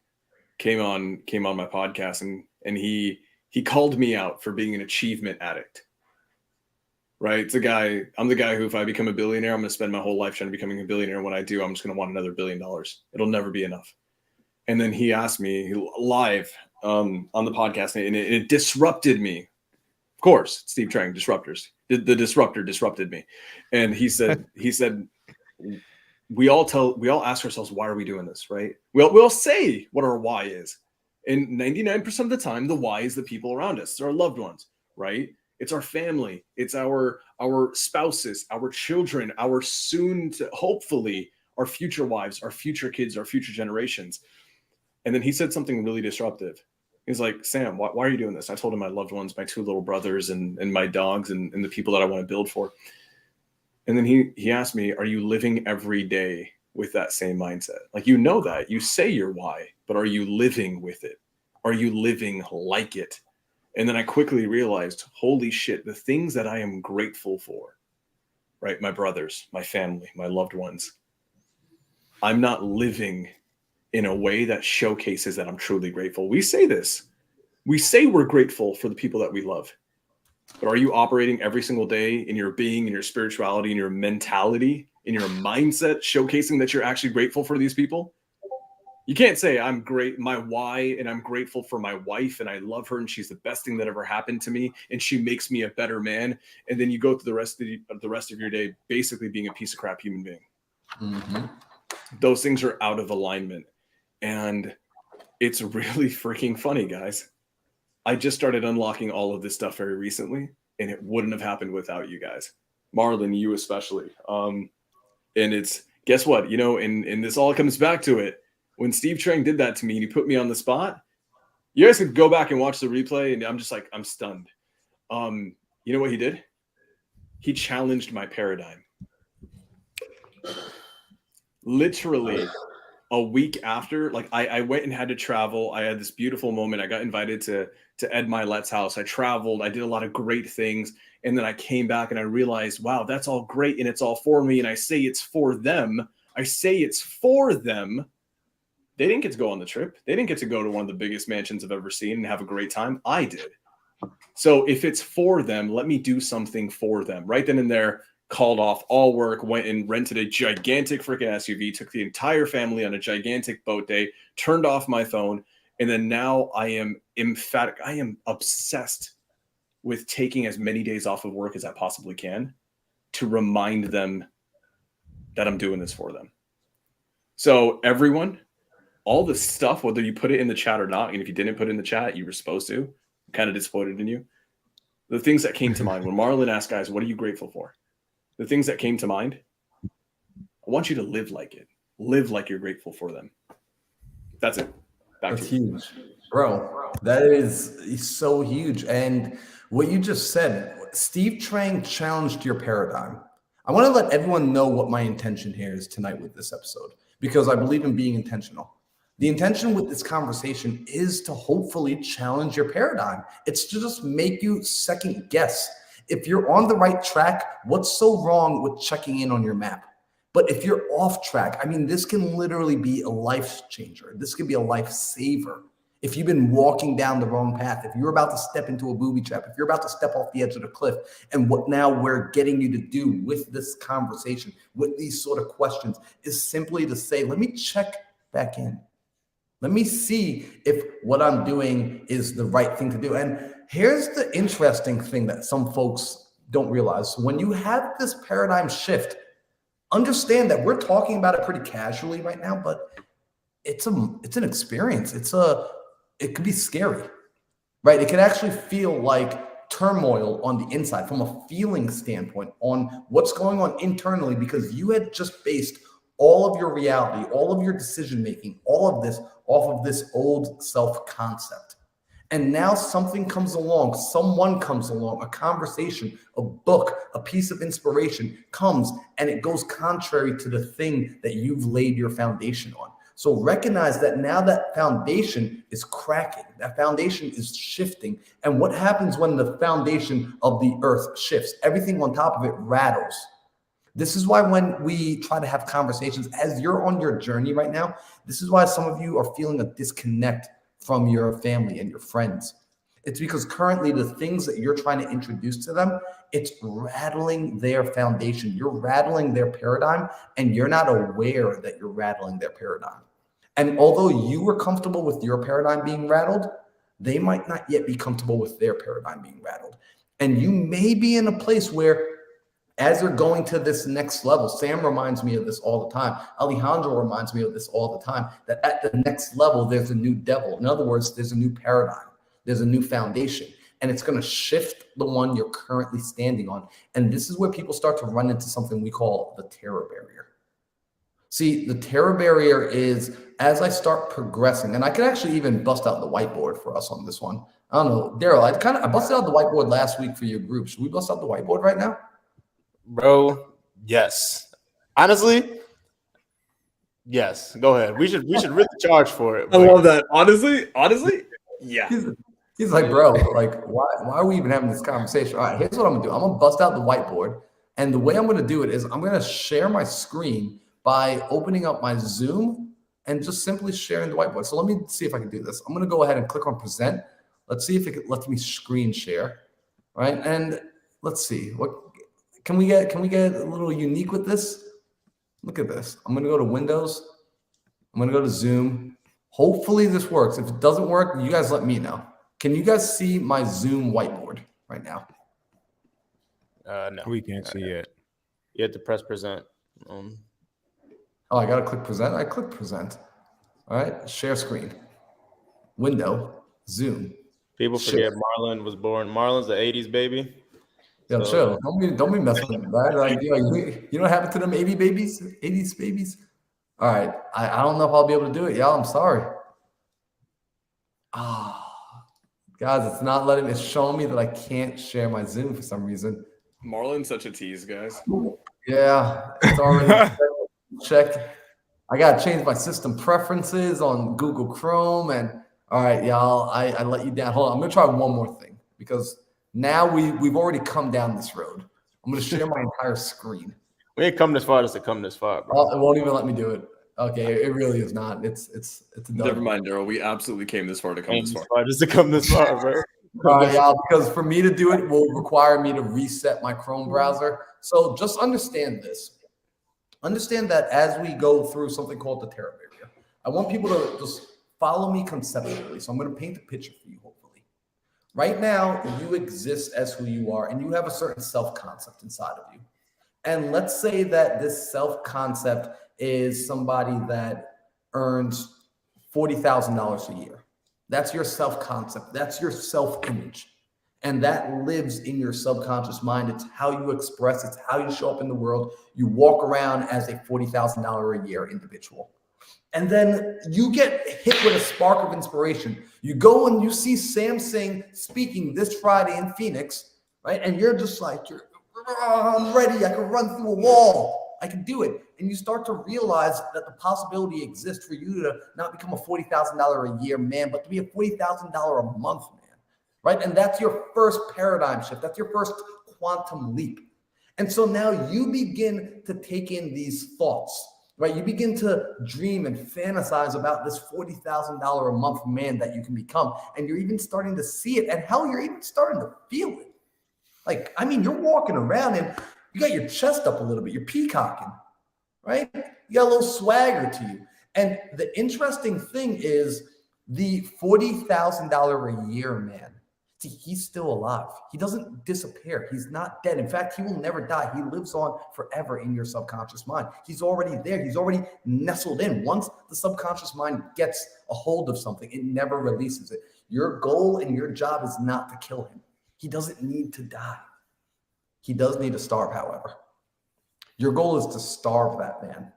came on my podcast and he called me out for being an achievement addict. Right? I'm the guy who, if I become a billionaire, I'm going to spend my whole life trying to becoming a billionaire. When I do, I'm just going to want another $1 billion. It'll never be enough. And then he asked me live on the podcast, and it disrupted me Of course, Steve Trang, disruptors. The disruptor disrupted me. And he said, we all ask ourselves, why are we doing this, right? We all say what our why is. And 99% of the time, the why is the people around us. It's our loved ones, right? It's our family. It's our spouses, our children, our soon to, hopefully, our future wives, our future kids, our future generations. And then he said something really disruptive. He's like, Sam, why are you doing this? I told him my loved ones, my 2 little brothers and my dogs and the people that I want to build for. And then he asked me, are you living every day with that same mindset? Like, you know that. You say your why, but are you living with it? Are you living like it? And then I quickly realized, holy shit, the things that I am grateful for, right? My brothers, my family, my loved ones. I'm not living in a way that showcases that I'm truly grateful. We say this. We say we're grateful for the people that we love. But are you operating every single day in your being, in your spirituality, in your mentality, in your mindset, showcasing that you're actually grateful for these people? You can't say I'm great, my why, and I'm grateful for my wife, and I love her, and she's the best thing that ever happened to me, and she makes me a better man. And then you go through the rest of your day basically being a piece of crap human being. Mm-hmm. Those things are out of alignment. And it's really freaking funny, guys. I just started unlocking all of this stuff very recently, and it wouldn't have happened without you guys. Marlon, you especially. And it's, guess what? You know, and this all comes back to it. When Steve Trang did that to me and he put me on the spot, you guys could go back and watch the replay, and I'm just like, I'm stunned. You know what he did? He challenged my paradigm. Literally a week after, like I went and had to travel. I had this beautiful moment. I got invited to Ed Milet's house. I traveled. I did a lot of great things. And then I came back and I realized, wow, that's all great. And it's all for me. And I say it's for them. I say it's for them. They didn't get to go on the trip. They didn't get to go to one of the biggest mansions I've ever seen and have a great time. I did. So if it's for them, let me do something for them. Right then and there, called off all work, went and rented a gigantic freaking SUV, took the entire family on a gigantic boat day, turned off my phone. And then now I am emphatic. I am obsessed with taking as many days off of work as I possibly can to remind them that I'm doing this for them. So everyone, all this stuff, whether you put it in the chat or not, and if you didn't put it in the chat, you were supposed to, I'm kind of disappointed in you. The things that came to mind when Marlon asked, guys, what are you grateful for? The things that came to mind, I want you to live like it. Live like you're grateful for them. That's it. That's huge. Bro, that is so huge. And what you just said, Steve Trang challenged your paradigm. I want to let everyone know what my intention here is tonight with this episode, because I believe in being intentional. The intention with this conversation is to hopefully challenge your paradigm. It's to just make you second guess. If you're on the right track, what's so wrong with checking in on your map? But if you're off track, I mean, this can literally be a life changer. This could be a life saver. If you've been walking down the wrong path, if you're about to step into a booby trap, if you're about to step off the edge of the cliff, and what now we're getting you to do with this conversation, with these sort of questions, is simply to say, let me check back in. Let me see if what I'm doing is the right thing to do. And here's the interesting thing that some folks don't realize. When you have this paradigm shift, understand that we're talking about it pretty casually right now, but it's an experience. It could be scary, right? It can actually feel like turmoil on the inside from a feeling standpoint on what's going on internally, because you had just based all of your reality, all of your decision-making, all of this off of this old self-concept. And now something comes along, someone comes along, a conversation, a book, a piece of inspiration comes, and it goes contrary to the thing that you've laid your foundation on. So recognize that now that foundation is cracking, that foundation is shifting. And what happens when the foundation of the earth shifts? Everything on top of it rattles. This is why when we try to have conversations, as you're on your journey right now, this is why some of you are feeling a disconnect from your family and your friends. It's because currently the things that you're trying to introduce to them, it's rattling their foundation. You're rattling their paradigm, and you're not aware that you're rattling their paradigm. And although you were comfortable with your paradigm being rattled, they might not yet be comfortable with their paradigm being rattled. And you may be in a place where, as they're going to this next level, Sam reminds me of this all the time. Alejandro reminds me of this all the time, that at the next level, there's a new devil. In other words, there's a new paradigm. There's a new foundation. And it's going to shift the one you're currently standing on. And this is where people start to run into something we call the terror barrier. See, the terror barrier is as I start progressing, and I can actually even bust out the whiteboard for us on this one. I don't know, Daryl, I busted out the whiteboard last week for your group. Should we bust out the whiteboard right now? Bro, yes. Honestly, yes. Go ahead. We should really charge for it. I love that. Honestly, yeah. He's like, bro, like, why are we even having this conversation? All right, here's what I'm gonna do. I'm gonna bust out the whiteboard, and the way I'm gonna do it is I'm gonna share my screen by opening up my Zoom and just simply sharing the whiteboard. So let me see if I can do this. I'm gonna go ahead and click on present. Let's see if it lets me screen share, right? And let's see, what can we get a little unique with this? Look at this. I'm gonna go to Windows. I'm gonna go to Zoom. Hopefully this works. If it doesn't work, you guys let me know. Can you guys see my Zoom whiteboard right now? No. We can't see it. You have to press present. Oh, I gotta click present. I click present. All right, share screen. Window, Zoom. People forget Marlon was born. Marlon's the 80s baby. Yeah, chill. Don't be messing with that. Like, you know what happened to them 80s babies? All right. I don't know if I'll be able to do it, y'all. I'm sorry. Guys, it's not letting me. It's showing me that I can't share my Zoom for some reason. Marlon's such a tease, guys. Yeah, it's already checked. I gotta change my system preferences on Google Chrome. And all right, y'all, I let you down. Hold on, I'm gonna try one more thing because now we've already come down this road. I'm gonna share my entire screen. We ain't come this far just to come this far, bro. Oh, it won't even let me do it. Okay, it really is not. It's a Never mind, Daryl. We absolutely came this far to come this far. Just to come this far, bro. All right, y'all, because for me to do it will require me to reset my Chrome browser. So just understand this. Understand that as we go through something called the terror barrier, I want people to just follow me conceptually. So I'm going to paint a picture for you, hopefully. Right now, you exist as who you are, and you have a certain self-concept inside of you. And let's say that this self-concept is somebody that earns $40,000 a year. That's your self-concept. That's your self-image. And that lives in your subconscious mind. It's how you express. It's how you show up in the world. You walk around as a $40,000 a year individual. And then you get hit with a spark of inspiration. You go and you see Sam Sing speaking this Friday in Phoenix, right? And you're just like, I'm ready. I can run through a wall. I can do it. And you start to realize that the possibility exists for you to not become a $40,000 a year man, but to be a $40,000 a month man, right? And that's your first paradigm shift. That's your first quantum leap. And so now you begin to take in these thoughts, right? You begin to dream and fantasize about this $40,000 a month man that you can become. And you're even starting to see it. And hell, you're even starting to feel it. Like, I mean, you're walking around and you got your chest up a little bit. You're peacocking, right? You got a little swagger to you. And the interesting thing is the $40,000 a year man. See, he's still alive. He doesn't disappear. He's not dead. In fact, he will never die. He lives on forever in your subconscious mind. He's already there. He's already nestled in. Once the subconscious mind gets a hold of something, it never releases it. Your goal and your job is not to kill him. He doesn't need to die. He does need to starve, however. Your goal is to starve that man.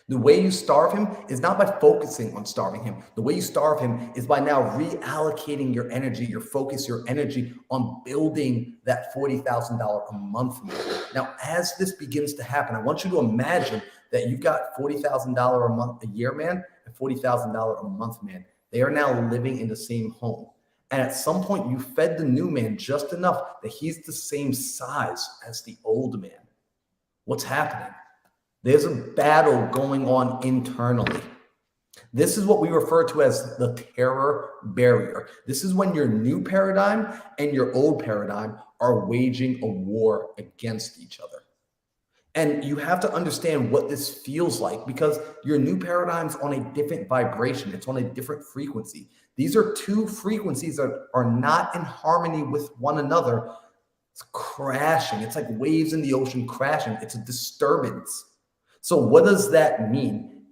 The way you starve him is not by focusing on starving him. The way you starve him is by now reallocating your energy, your focus, your energy on building that $40,000 a month man. Now, as this begins to happen, I want you to imagine that you've got $40,000 a year man and $40,000 a month man. They are now living in the same home. And at some point, you fed the new man just enough that he's the same size as the old man. What's happening? There's a battle going on internally. This is what we refer to as the terror barrier. This is when your new paradigm and your old paradigm are waging a war against each other. And you have to understand what this feels like because your new paradigm's on a different vibration. It's on a different frequency. These are two frequencies that are not in harmony with one another. It's crashing. It's like waves in the ocean crashing. It's a disturbance. So what does that mean?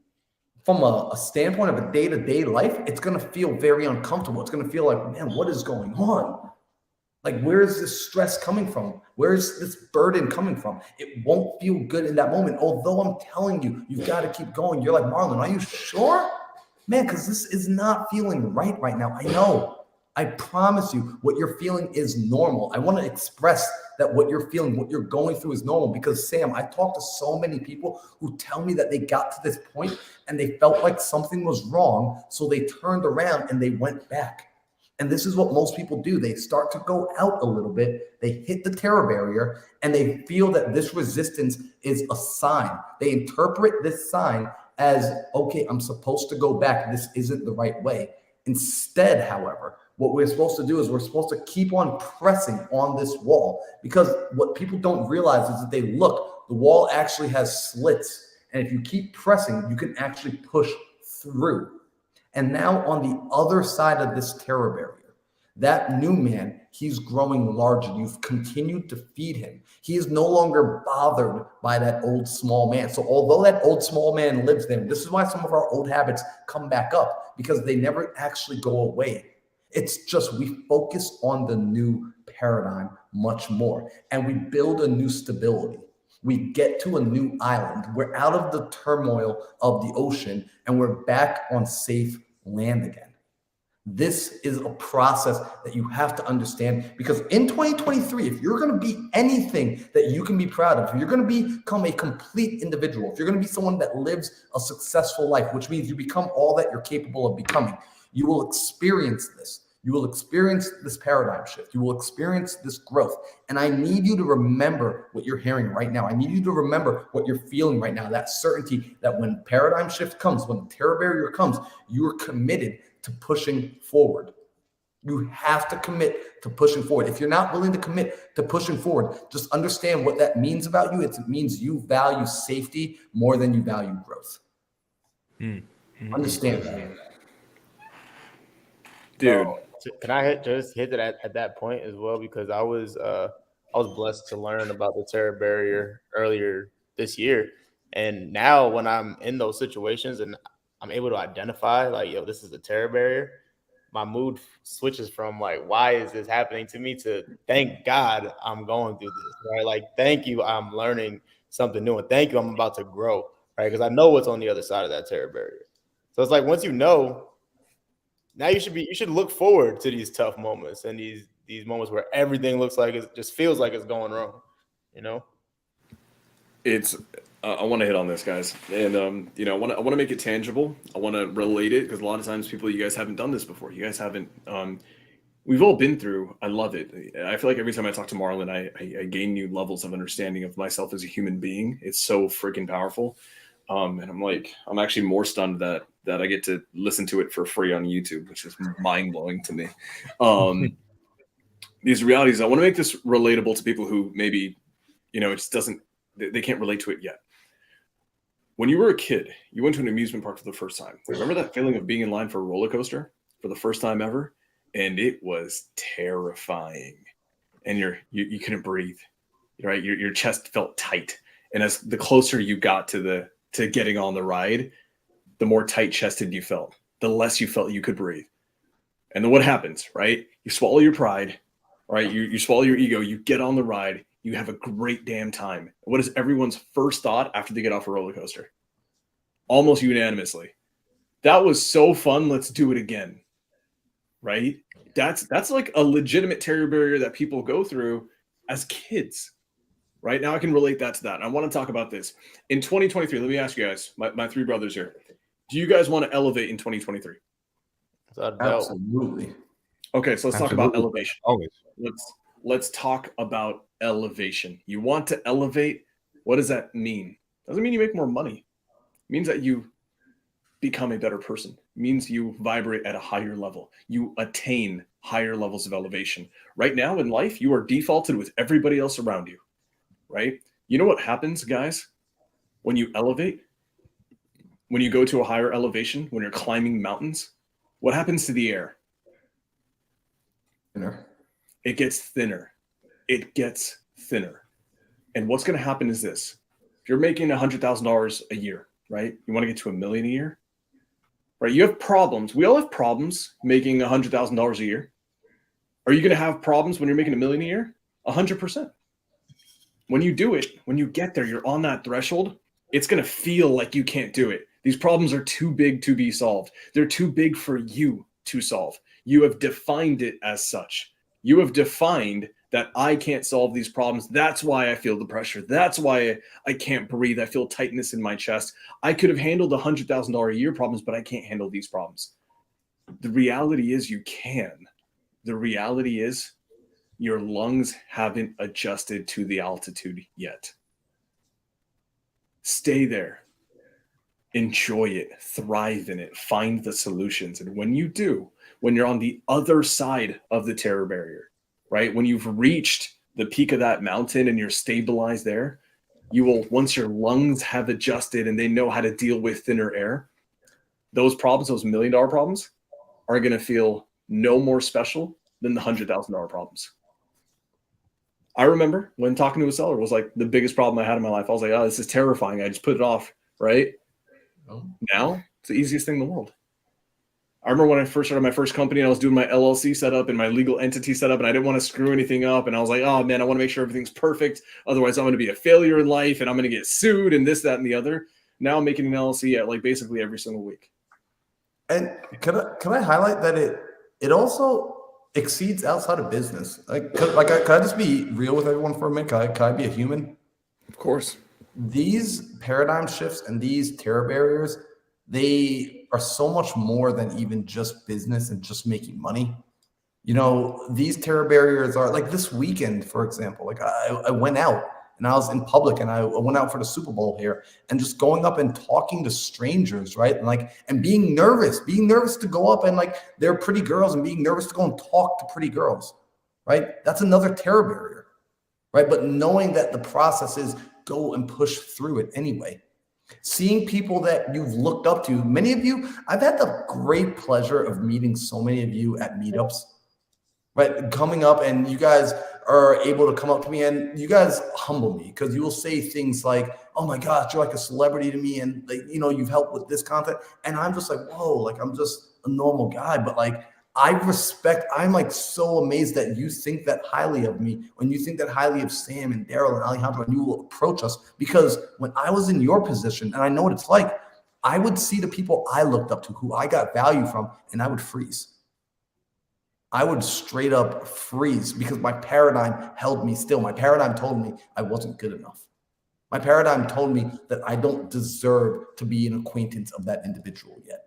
From a standpoint of a day-to-day life, it's going to feel very uncomfortable. It's going to feel like, man, what is going on? Like, where is this stress coming from? Where is this burden coming from? It won't feel good in that moment. Although I'm telling you, you've got to keep going. You're like, Marlon, are you sure? Man, because this is not feeling right now. I know. I promise you, what you're feeling is normal. I want to express that what you're feeling, what you're going through is normal. Because, Sam, I talked to so many people who tell me that they got to this point and they felt like something was wrong. So they turned around and they went back. And this is what most people do. They start to go out a little bit. They hit the terror barrier and they feel that this resistance is a sign. They interpret this sign as, okay, I'm supposed to go back. This isn't the right way. Instead, however, what we're supposed to do is we're supposed to keep on pressing on this wall, because what people don't realize is that they look, the wall actually has slits. And if you keep pressing, you can actually push through. And now on the other side of this terror barrier, that new man, he's growing larger. You've continued to feed him. He is no longer bothered by that old small man. So although that old small man lives there, this is why some of our old habits come back up, because they never actually go away. It's just we focus on the new paradigm much more, and we build a new stability. We get to a new island. We're out of the turmoil of the ocean, and we're back on safe land again. This is a process that you have to understand, because in 2023, if you're going to be anything that you can be proud of, if you're going to become a complete individual, if you're going to be someone that lives a successful life, which means you become all that you're capable of becoming, you will experience this. You will experience this paradigm shift. You will experience this growth. And I need you to remember what you're hearing right now. I need you to remember what you're feeling right now, that certainty that when paradigm shift comes, when the terror barrier comes, you are committed to pushing forward. You have to commit to pushing forward. If you're not willing to commit to pushing forward, just understand what that means about you. It means you value safety more than you value growth. Understand that. Dude. Can I just hit that at that point as well? Because I was blessed to learn about the terror barrier earlier this year. And now when I'm in those situations and I'm able to identify, like, yo, this is a terror barrier, my mood switches from like, why is this happening to me, to thank God I'm going through this, right? Like, thank you, I'm learning something new. And thank you, I'm about to grow, right? Because I know what's on the other side of that terror barrier. So it's like, once you know, now you should look forward to these tough moments and these moments where everything looks like it just feels like it's going wrong, you know? It's I want to hit on this, guys, and I want to make it tangible. I want to relate it, because a lot of times you guys haven't done this before. You guys haven't. We've all been through. I love it. I feel like every time I talk to Marlon, I gain new levels of understanding of myself as a human being. It's so freaking powerful. And I'm actually more stunned that I get to listen to it for free on YouTube, which is mind blowing to me. These realities, I want to make this relatable to people who maybe, it just doesn't, they can't relate to it yet. When you were a kid, you went to an amusement park for the first time. Remember that feeling of being in line for a roller coaster for the first time ever? And it was terrifying. And you couldn't breathe, right? Your chest felt tight. And as the closer you got to getting on the ride, the more tight-chested you felt, the less you felt you could breathe. And then what happens, right? You swallow your pride, right? You swallow your ego, you get on the ride, you have a great damn time. What is everyone's first thought after they get off a roller coaster? Almost unanimously, that was so fun, let's do it again, right? That's like a legitimate terror barrier that people go through as kids. Right now, I can relate that to that. And I want to talk about this. In 2023, let me ask you guys, my three brothers here, do you guys want to elevate in 2023? Absolutely. Okay, so let's talk about elevation. Always. Let's talk about elevation. You want to elevate? What does that mean? Doesn't mean you make more money. It means that you become a better person. It means you vibrate at a higher level. You attain higher levels of elevation. Right now in life, you are defaulted with everybody else around you. Right? You know what happens, guys, when you elevate, when you go to a higher elevation, when you're climbing mountains? What happens to the air? Thinner. It gets thinner. It gets thinner. And what's going to happen is this. If you're making $100,000 a year, right? You want to get to $1 million a year, right? You have problems. We all have problems making $100,000 a year. Are you going to have problems when you're making $1 million a year? 100%. When you do it, when you get there, you're on that threshold, it's going to feel like you can't do it. These problems are too big to be solved. They're too big for you to solve. You have defined it as such. You have defined that I can't solve these problems. That's why I feel the pressure. That's why I can't breathe. I feel tightness in my chest. I could have handled $100,000 a year problems, but I can't handle these problems. The reality is you can. The reality is your lungs haven't adjusted to the altitude yet. Stay there. Enjoy it. Thrive in it. Find the solutions. And when you do, when you're on the other side of the terror barrier, right? When you've reached the peak of that mountain and you're stabilized there, you will, once your lungs have adjusted and they know how to deal with thinner air, those problems, those $1 million problems, are going to feel no more special than the $100,000 problems. I remember when talking to a seller was like the biggest problem I had in my life. I was like, oh, this is terrifying. I just put it off, right? Oh. Now it's the easiest thing in the world. I remember when I first started my first company and I was doing my LLC setup and my legal entity setup and I didn't want to screw anything up. And I was like, oh man, I want to make sure everything's perfect. Otherwise I'm going to be a failure in life and I'm going to get sued and this, that, and the other. Now I'm making an LLC at like basically every single week. And can I highlight that it also exceeds outside of business? Can I just be real with everyone for a minute? Can I be a human? Of course. These paradigm shifts and these terror barriers, they are so much more than even just business and just making money. You know, these terror barriers are like this weekend, for example, like I went out and I was in public and I went out for the Super Bowl here and just going up and talking to strangers, right? And being nervous to go up and like they're pretty girls and being nervous to go and talk to pretty girls, right? That's another terror barrier, right? But knowing that the process is go and push through it anyway. Seeing people that you've looked up to, many of you, I've had the great pleasure of meeting so many of you at meetups, right? Coming up and you guys are able to come up to me and you guys humble me because you will say things like, oh my gosh, you're like a celebrity to me. And like, you know, you've helped with this content. And I'm just like, whoa, like I'm just a normal guy. But like, I'm like so amazed that you think that highly of me, when you think that highly of Sam and Daryl and Alejandro, and you will approach us. Because when I was in your position, and I know what it's like, I would see the people I looked up to, who I got value from, and I would freeze. I would straight up freeze because my paradigm held me still. My paradigm told me I wasn't good enough. My paradigm told me that I don't deserve to be an acquaintance of that individual yet.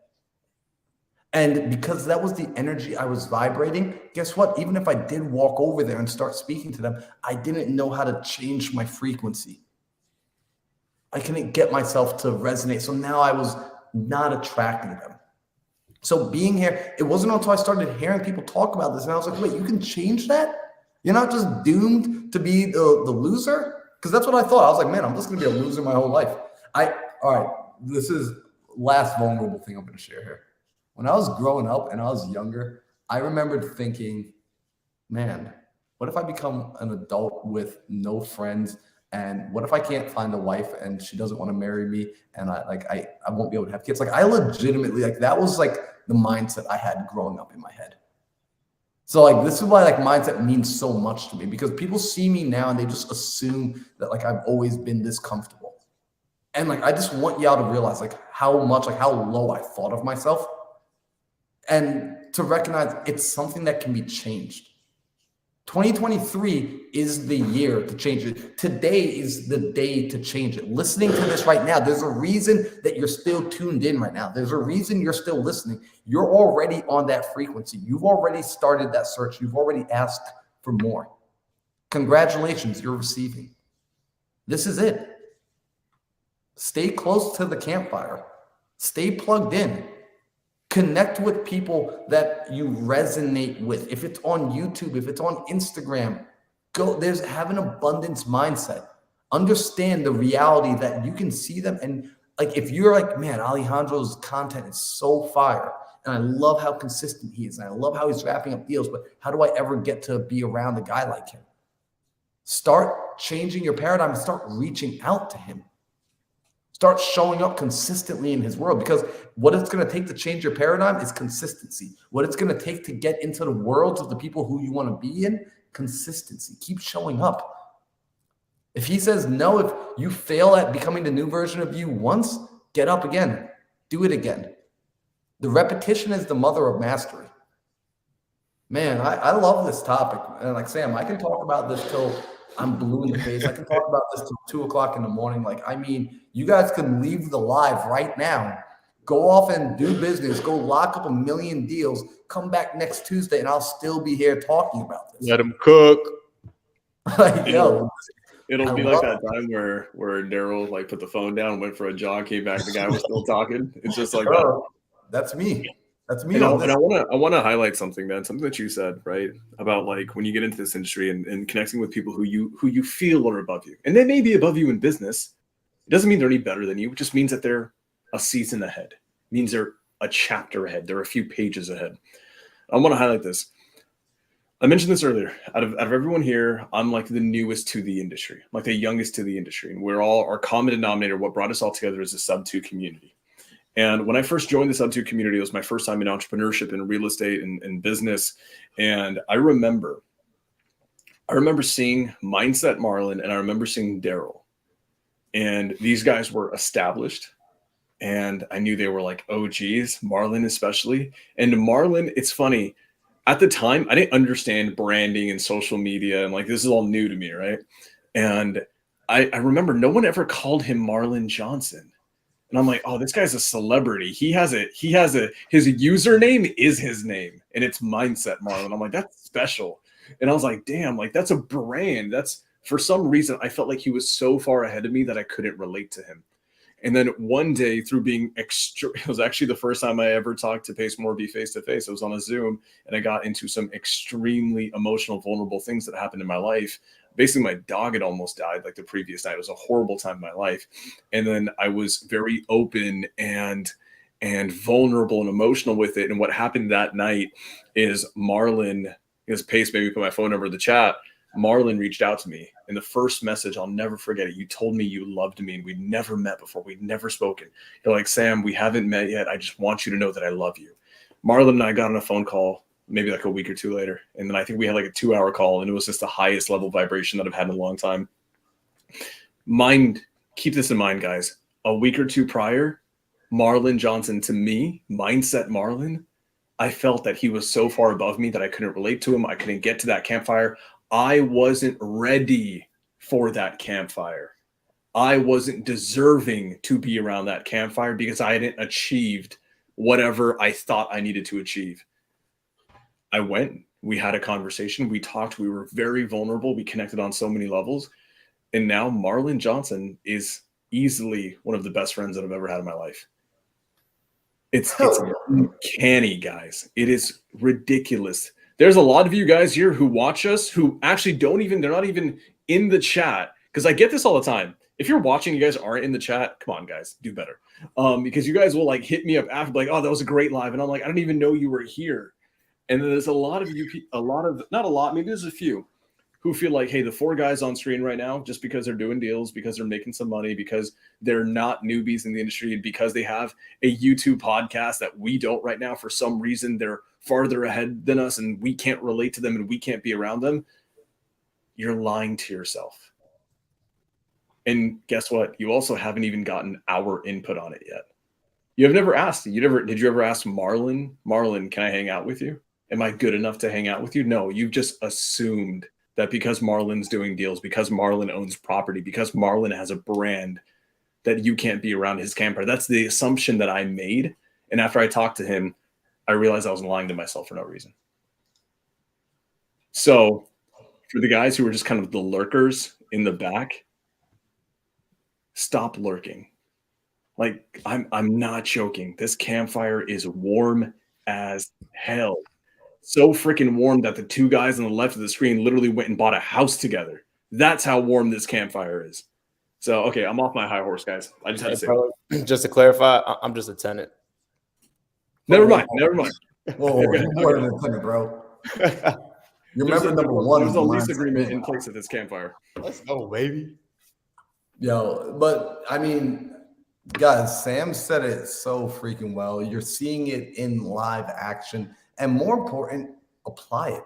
And because that was the energy I was vibrating, guess what? Even if I did walk over there and start speaking to them, I didn't know how to change my frequency. I couldn't get myself to resonate. So now I was not attracting them. So being here, it wasn't until I started hearing people talk about this and I was like, wait, you can change that? You're not just doomed to be the loser? Because that's what I thought. I was like, man, I'm just going to be a loser my whole life. All right, this is last vulnerable thing I'm going to share here. When I was growing up and I was younger, I remembered thinking, man, what if I become an adult with no friends? And what if I can't find a wife and she doesn't want to marry me? And I won't be able to have kids. Like I legitimately, like that was like the mindset I had growing up in my head. So like, this is why like mindset means so much to me, because people see me now and they just assume that like I've always been this comfortable. And like, I just want y'all to realize like how low I thought of myself. And to recognize it's something that can be changed. 2023 is the year to change it. Today is the day to change it. Listening to this right now, there's a reason that you're still tuned in right now. There's a reason you're still listening. You're already on that frequency. You've already started that search. You've already asked for more. Congratulations, you're receiving. This is it. Stay close to the campfire. Stay plugged in. Connect with people that you resonate with. If it's on YouTube, if it's on Instagram, have an abundance mindset. Understand the reality that you can see them. And like, if you're like, man, Alejandro's content is so fire. And I love how consistent he is. And I love how he's wrapping up deals. But how do I ever get to be around a guy like him? Start changing your paradigm and start reaching out to him. Start showing up consistently in his world, because what it's going to take to change your paradigm is consistency. What it's going to take to get into the worlds of the people who you want to be in, consistency. Keep showing up. If he says no, if you fail at becoming the new version of you once, get up again. Do it again. The repetition is the mother of mastery. Man, I love this topic. And like Sam, I can talk about this till I'm blue in the face. I can talk about this till 2 o'clock in the morning. Like, I mean, you guys can leave the live right now, go off and do business, go lock up 1 million deals, come back next Tuesday, and I'll still be here talking about this. Let him cook. Like, yo, It'll I be like love that time where Daryl like put the phone down, went for a jog, came back, the guy was still talking. It's just like that. bro, that's me. That's me. And I on this. want to highlight something, man. Something that you said, right, about like when you get into this industry and connecting with people who you feel are above you, and they may be above you in business. It doesn't mean they're any better than you. It just means that they're a season ahead. It means they're a chapter ahead. They're a few pages ahead. I want to highlight this. I mentioned this earlier. Out of everyone here, I'm like the newest to the industry, like the youngest to the industry, and we're all our common denominator. What brought us all together is the Sub-2 community. And when I first joined the Sub-2 community, it was my first time in entrepreneurship and real estate and business. And I remember seeing Mindset Marlon, and I remember seeing Daryl. And these guys were established. And I knew they were like OGs, Marlon especially. And Marlon, it's funny, at the time, I didn't understand branding and social media. And like, this is all new to me, right? And I remember no one ever called him Marlon Johnson. And I'm like, oh, this guy's a celebrity. His username is his name, and it's Mindset Marlon. I'm like, that's special. And I was like, damn, like that's a brand. That's, for some reason, I felt like he was so far ahead of me that I couldn't relate to him. And then one day, through being it was actually the first time I ever talked to Pace Morby face to face. I was on a Zoom, and I got into some extremely emotional, vulnerable things that happened in my life. Basically, my dog had almost died like the previous night. It was a horrible time in my life. And then I was very open and vulnerable and emotional with it. And what happened that night is Marlon, his Pace maybe put my phone number in the chat. Marlon reached out to me. And the first message, I'll never forget it. You told me you loved me, and we'd never met before. We'd never spoken. You're like, Sam, we haven't met yet. I just want you to know that I love you. Marlon and I got on a phone call maybe like a week or two later. And then I think we had like a 2-hour call, and it was just the highest level vibration that I've had in a long time. Keep this in mind, guys. A week or two prior, Marlon Johnson, to me, Mindset Marlon, I felt that he was so far above me that I couldn't relate to him. I couldn't get to that campfire. I wasn't ready for that campfire. I wasn't deserving to be around that campfire because I hadn't achieved whatever I thought I needed to achieve. I went, we had a conversation, we talked, we were very vulnerable, we connected on so many levels. And now Marlon Johnson is easily one of the best friends that I've ever had in my life. It's uncanny, guys. It is ridiculous. There's a lot of you guys here who watch us who actually they're not even in the chat. Because I get this all the time. If you're watching, you guys aren't in the chat, come on, guys, do better. Because you guys will like hit me up after, like, oh, that was a great live. And I'm like, I don't even know you were here. And then there's a lot of you, not a lot, maybe there's a few who feel like, hey, the 4 guys on screen right now, just because they're doing deals, because they're making some money, because they're not newbies in the industry, and because they have a YouTube podcast that we don't right now, for some reason, they're farther ahead than us and we can't relate to them and we can't be around them. You're lying to yourself. And guess what? You also haven't even gotten our input on it yet. You have never asked. Did you ever ask Marlon, can I hang out with you? Am I good enough to hang out with you? No, you've just assumed that because Marlon's doing deals, because Marlon owns property, because Marlon has a brand, that you can't be around his camper. That's the assumption that I made. And after I talked to him, I realized I was lying to myself for no reason. So for the guys who are just kind of the lurkers in the back, stop lurking. Like, I'm not joking. This campfire is warm as hell. So freaking warm that the 2 guys on the left of the screen literally went and bought a house together. That's how warm this campfire is. So, okay, I'm off my high horse, guys. I just had to say that. Just to clarify, I'm just a tenant. Never mind. Never mind. Whoa, Okay, you're more than a tenant, bro. You're There's member a, number one. there's is a the lease mindset agreement thing. in place at this campfire. Let's go, baby. Yo, but I mean, guys, Sam said it so freaking well. You're seeing it in live action, and more important, apply it.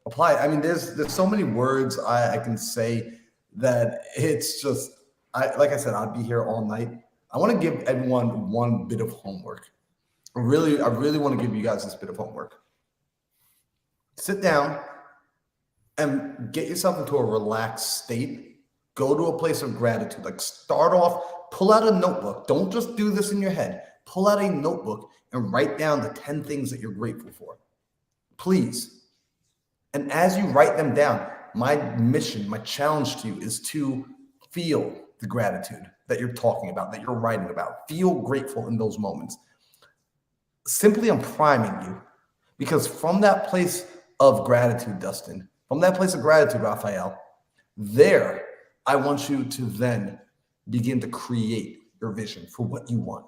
Apply it. I mean, there's so many words I can say that it's just like I said, I'd be here all night. I want to give everyone one bit of homework. I really want to give you guys this bit of homework. Sit down and get yourself into a relaxed state. Go to a place of gratitude. Like start off, pull out a notebook. Don't just do this in your head. Pull out a notebook and write down the 10 things that you're grateful for. Please. And as you write them down, my mission, my challenge to you is to feel the gratitude that you're talking about, that you're writing about. Feel grateful in those moments. Simply, I'm priming you because from that place of gratitude, Dustin, from that place of gratitude, Raphael, there, I want you to then begin to create your vision for what you want.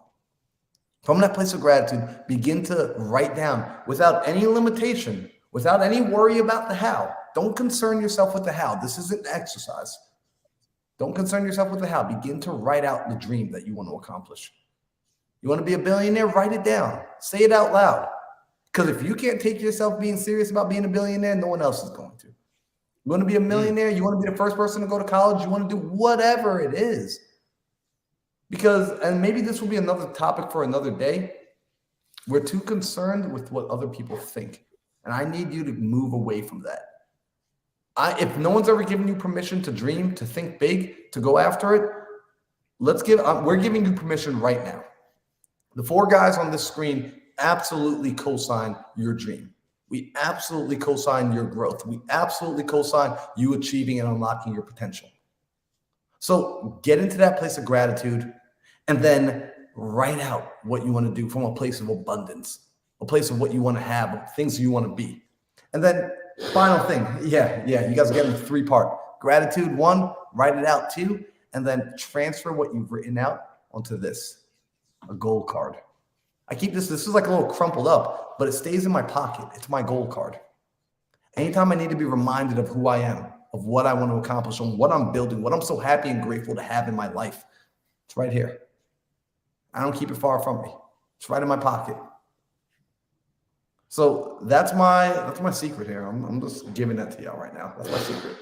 From that place of gratitude, begin to write down without any limitation, without any worry about the how. Don't concern yourself with the how. This isn't exercise. Don't concern yourself with the how. Begin to write out the dream that you want to accomplish. You want to be a billionaire? Write it down. Say it out loud. Because if you can't take yourself being serious about being a billionaire, no one else is going to. You want to be a millionaire? You want to be the first person to go to college? You want to do whatever it is. Because, and maybe this will be another topic for another day, we're too concerned with what other people think. And I need you to move away from that. If no one's ever given you permission to dream, to think big, to go after it, we're giving you permission right now. The 4 guys on this screen absolutely co-sign your dream. We absolutely co-sign your growth. We absolutely co-sign you achieving and unlocking your potential. So get into that place of gratitude and then write out what you want to do from a place of abundance, a place of what you want to have, things you want to be. And then final thing, you guys are getting the 3-part. Gratitude 1, write it out 2, and then transfer what you've written out onto this. A goal card. I keep this is like a little crumpled up, but it stays in my pocket. It's my goal card. Anytime I need to be reminded of who I am, of what I want to accomplish, and what I'm building, what I'm so happy and grateful to have in my life, it's right here. I don't keep it far from me. It's right in my pocket. So that's my secret here. I'm just giving that to y'all right now. That's my secret.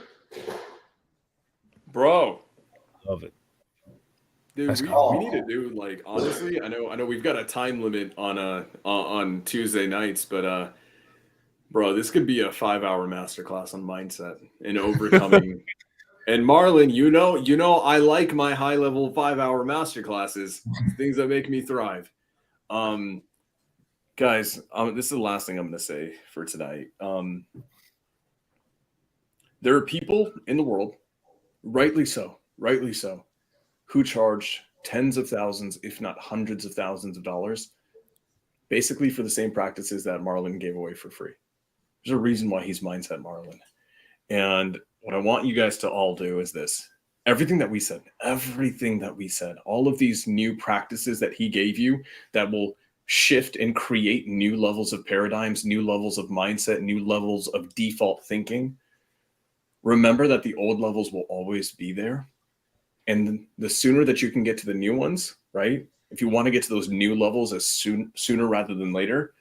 Bro. Love it. Dude, we need to do, like, honestly, I know we've got a time limit on Tuesday nights, but bro, this could be a 5-hour masterclass on mindset and overcoming. And Marlon, you know I like my high-level 5-hour masterclasses, things that make me thrive. Guys, this is the last thing I'm going to say for tonight. There are people in the world, rightly so, who charge tens of thousands, if not hundreds of thousands of dollars, basically for the same practices that Marlon gave away for free. There's a reason why he's Mindset Marlon. And what I want you guys to all do is this. Everything that we said, all of these new practices that he gave you that will shift and create new levels of paradigms, new levels of mindset, new levels of default thinking. Remember that the old levels will always be there. And the sooner that you can get to the new ones, right? If you want to get to those new levels sooner rather than later,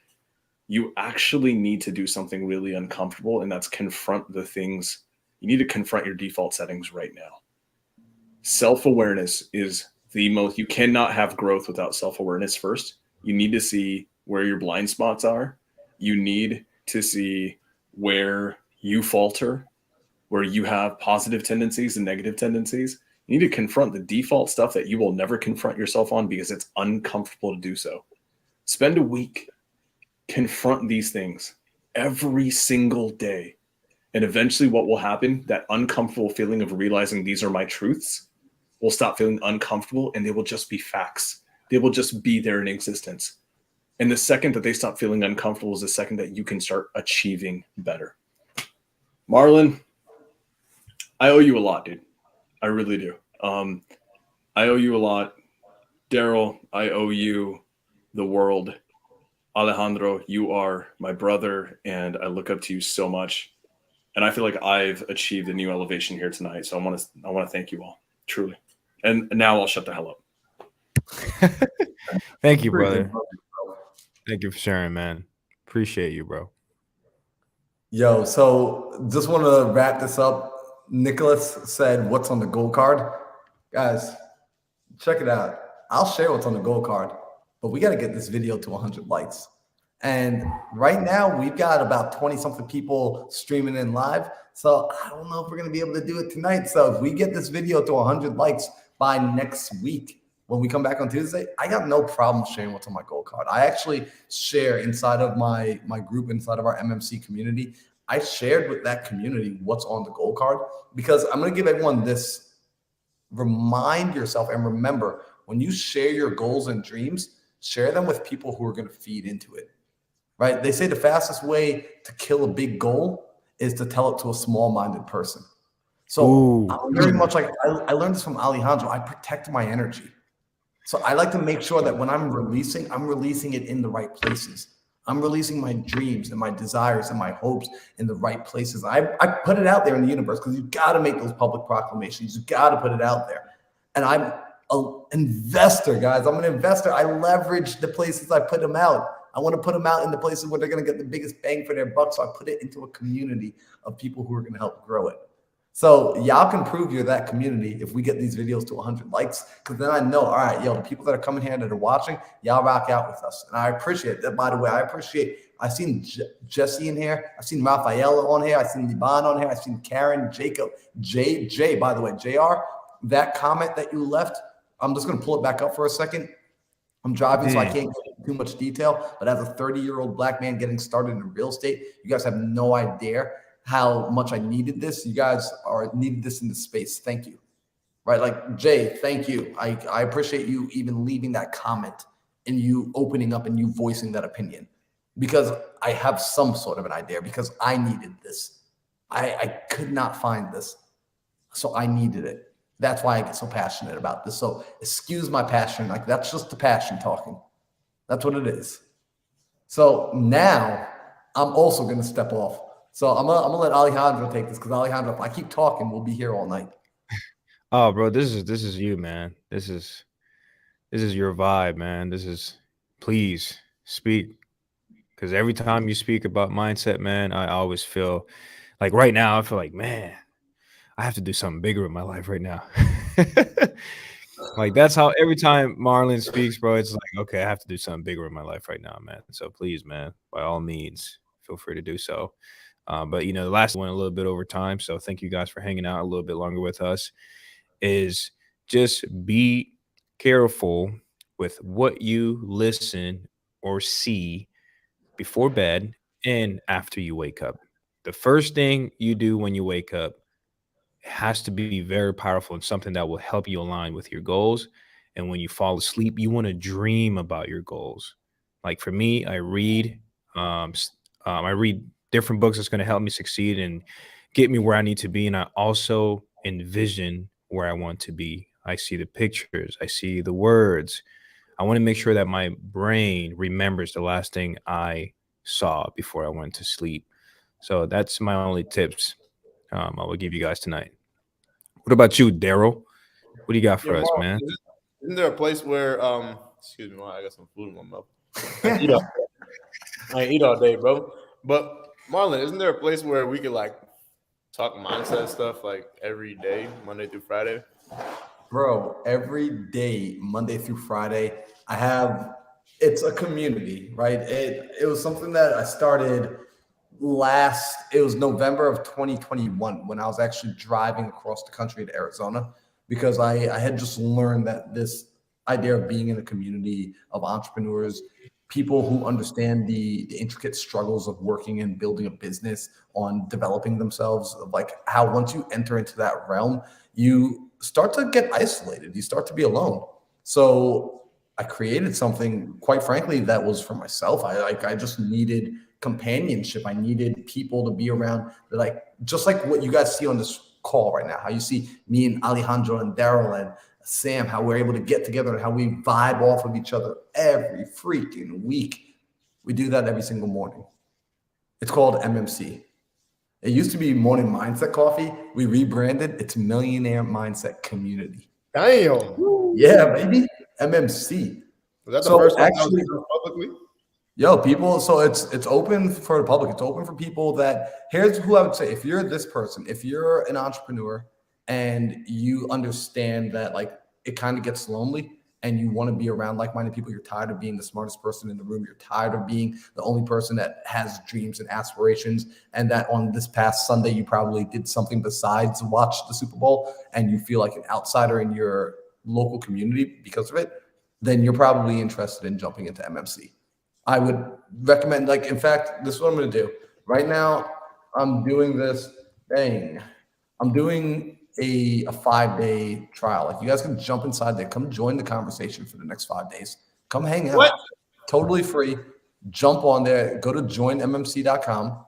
you actually need to do something really uncomfortable, and that's confront the things. You need to confront your default settings right now. Self-awareness is the most, you cannot have growth without self-awareness first. You need to see where your blind spots are. You need to see where you falter, where you have positive tendencies and negative tendencies. You need to confront the default stuff that you will never confront yourself on because it's uncomfortable to do so. Spend a week, confront these things every single day. And eventually what will happen, that uncomfortable feeling of realizing these are my truths will stop feeling uncomfortable, and they will just be facts. They will just be there in existence. And the second that they stop feeling uncomfortable is the second that you can start achieving better. Marlon, I owe you a lot, dude. I really do. I owe you a lot. Daryl, I owe you the world. Alejandro, you are my brother, and I look up to you so much. And I feel like I've achieved a new elevation here tonight. So I want to thank you all, truly. And now I'll shut the hell up. Thank you, brother. Appreciate it. Thank you for sharing, man. Appreciate you, bro. Yo, so just want to wrap this up. Nicholas said, "What's on the gold card?" Guys, check it out. I'll share what's on the gold card, but we got to get this video to 100 likes. And right now, we've got about 20 something people streaming in live. So I don't know if we're going to be able to do it tonight. So if we get this video to 100 likes by next week, when we come back on Tuesday, I got no problem sharing what's on my gold card. I actually share inside of my group, inside of our MMC community. I shared with that community what's on the gold card because I'm going to give everyone this. Remind yourself and remember, when you share your goals and dreams, share them with people who are going to feed into it, right? They say the fastest way to kill a big goal is to tell it to a small-minded person. So Ooh. I'm very much like, I learned this from Alejandro. I protect my energy. So I like to make sure that when I'm releasing it in the right places. I'm releasing my dreams and my desires and my hopes in the right places. I put it out there in the universe because you've got to make those public proclamations. You've got to put it out there. And I'm an investor, guys. I'm an investor. I leverage the places I put them out. I want to put them out in the places where they're going to get the biggest bang for their buck. So I put it into a community of people who are going to help grow it. So y'all can prove you're that community if we get these videos to 100 likes, because then I know, all right, yo, the people that are coming here that are watching, y'all rock out with us. And I appreciate that. By the way, I've seen Jesse in here. I've seen Raphael on here. I've seen Liban on here. I've seen Karen, Jacob, Jay, by the way, JR, that comment that you left, I'm just going to pull it back up for a second. I'm driving, so I can't get too much detail. But as a 30-year-old black man getting started in real estate, you guys have no idea how much I needed this. You guys needed this in the space. Thank you. Right? Like, Jay, thank you. I appreciate you even leaving that comment and you opening up and you voicing that opinion, because I have some sort of an idea, because I needed this. I could not find this. So I needed it. That's why I get so passionate about this. So excuse my passion. Like, that's just the passion talking. That's what it is. So now I'm also going to step off. So I'm gonna let Alejandro take this, because Alejandro, if I keep talking, we'll be here all night. Oh, bro, this is you, man. This is your vibe, man. Please speak, because every time you speak about mindset, man, I always feel like, right now, I feel like, man, I have to do something bigger in my life right now. Like, that's how every time Marlon speaks, bro, it's like, okay, I have to do something bigger in my life right now, man. So please, man, by all means, feel free to do so. But, the last one, a little bit over time, so thank you guys for hanging out a little bit longer with us, is just be careful with what you listen or see before bed and after you wake up. The first thing you do when you wake up has to be very powerful and something that will help you align with your goals. And when you fall asleep, you want to dream about your goals. Like, for me, I read different books that's going to help me succeed and get me where I need to be. And I also envision where I want to be. I see the pictures, I see the words. I want to make sure that my brain remembers the last thing I saw before I went to sleep. So that's my only tips I will give you guys tonight. What about you, Daryl? What do you got for us, man? Isn't there a place where excuse me, I got some food in my mouth. I eat all day, bro. But Marlon, isn't there a place where we could like talk mindset stuff like every day, Monday through Friday? Bro, every day, Monday through Friday, it's a community, right? It was something that I started it was November of 2021 when I was actually driving across the country to Arizona, because I had just learned that this idea of being in a community of entrepreneurs, people who understand the intricate struggles of working and building a business, on developing themselves, of like how once you enter into that realm, you start to get isolated. You start to be alone. So I created something, quite frankly, that was for myself. I just needed companionship. I needed people to be around, like just like what you guys see on this call right now, how you see me and Alejandro and Daryl and Sam, how we're able to get together and how we vibe off of each other every freaking week. We do that every single morning. It's called MMC. It used to be Morning Mindset Coffee. We rebranded. It's Millionaire Mindset Community. Damn. Yeah, baby. MMC. Was that the So first time actually- publicly? Yo, people, so it's open for the public. It's open for people that, here's who I would say, if you're this person, if you're an entrepreneur and you understand that like it kind of gets lonely and you want to be around like-minded people, you're tired of being the smartest person in the room, you're tired of being the only person that has dreams and aspirations, and that on this past Sunday you probably did something besides watch the Super Bowl and you feel like an outsider in your local community because of it, then you're probably interested in jumping into MMC. I would recommend, like, in fact, this is what I'm going to do. Right now, I'm doing this thing. I'm doing a 5-day trial. Like, you guys can jump inside there. Come join the conversation for the next 5 days. Come hang out. What? Totally free. Jump on there. Go to joinmmc.com.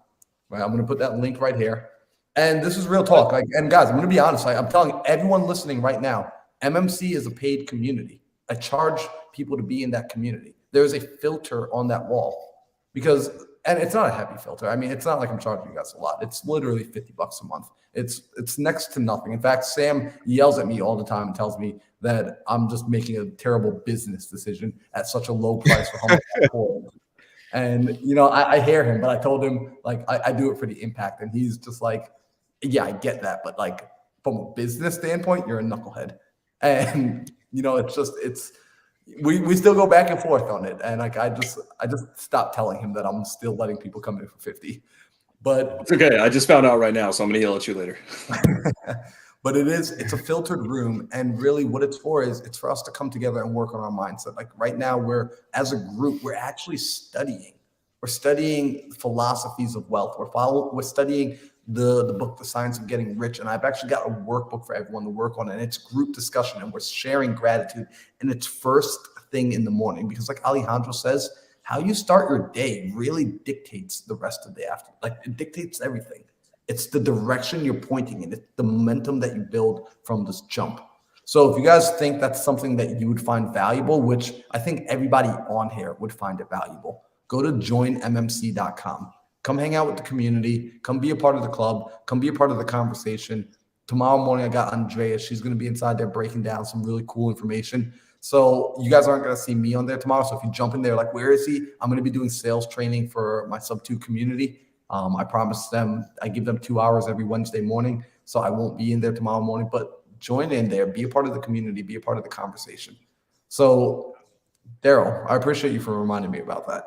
Right, I'm going to put that link right here. And this is real talk. Like, and guys, I'm going to be honest. I'm telling everyone listening right now, MMC is a paid community. I charge people to be in that community. There's a filter on that wall because, and it's not a heavy filter. I mean, it's not like I'm charging you guys a lot. It's literally $50 a month. It's next to nothing. In fact, Sam yells at me all the time and tells me that I'm just making a terrible business decision at such a low price for how much I afford. And, you know, I hear him, but I told him, like, I do it for the impact. And he's just like, yeah, I get that. But, like, from a business standpoint, you're a knucklehead. And, you know, we still go back and forth on it. And, like, I just stopped telling him that I'm still letting people come in for 50. But It's okay. I just found out right now, so I'm going to yell at you later. but it's a filtered room. And really what it's for is it's for us to come together and work on our mindset. Like right now, as a group, we're actually studying. We're studying philosophies of wealth. We're studying the book, The Science of Getting Rich. And I've actually got a workbook for everyone to work on. And it's group discussion. And we're sharing gratitude. And it's first thing in the morning. Because like Alejandro says, how you start your day really dictates the rest of the afternoon. Like it dictates everything. It's the direction you're pointing in. It's the momentum that you build from this jump. So if you guys think that's something that you would find valuable, which I think everybody on here would find it valuable, go to joinmmc.com. Come hang out with the community. Come be a part of the club. Come be a part of the conversation. Tomorrow morning, I got Andrea. She's going to be inside there breaking down some really cool information. So you guys aren't going to see me on there tomorrow. So if you jump in there, like, where is he? I'm going to be doing sales training for my sub-2 community. I promise them, I give them 2 hours every Wednesday morning. So I won't be in there tomorrow morning, but join in there, be a part of the community, be a part of the conversation. So Daryl, I appreciate you for reminding me about that.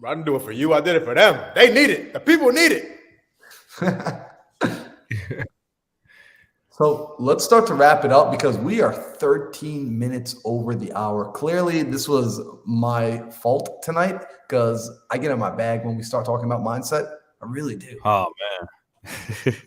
I didn't do it for you. I did it for them. They need it. The people need it. So let's start to wrap it up because we are 13 minutes over the hour. Clearly, this was my fault tonight because I get in my bag when we start talking about mindset. I really do. Oh man.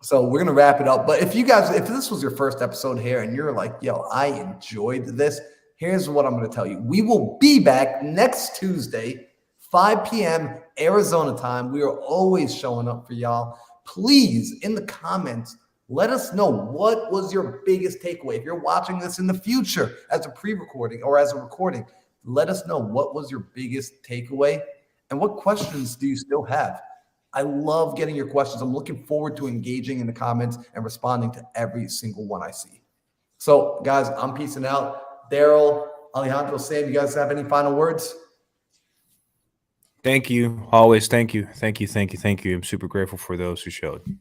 So we're going to wrap it up. But if this was your first episode here and you're like, yo, I enjoyed this, here's what I'm going to tell you. We will be back next Tuesday, 5 p.m. Arizona time. We are always showing up for y'all. Please, in the comments, let us know what was your biggest takeaway. If you're watching this in the future as a pre-recording or as a recording, let us know what was your biggest takeaway and what questions do you still have. I love getting your questions. I'm looking forward to engaging in the comments and responding to every single one I see. So, guys, I'm peacing out. Daryl, Alejandro, Sam, you guys have any final words? Thank you. Always thank you. Thank you. I'm super grateful for those who showed.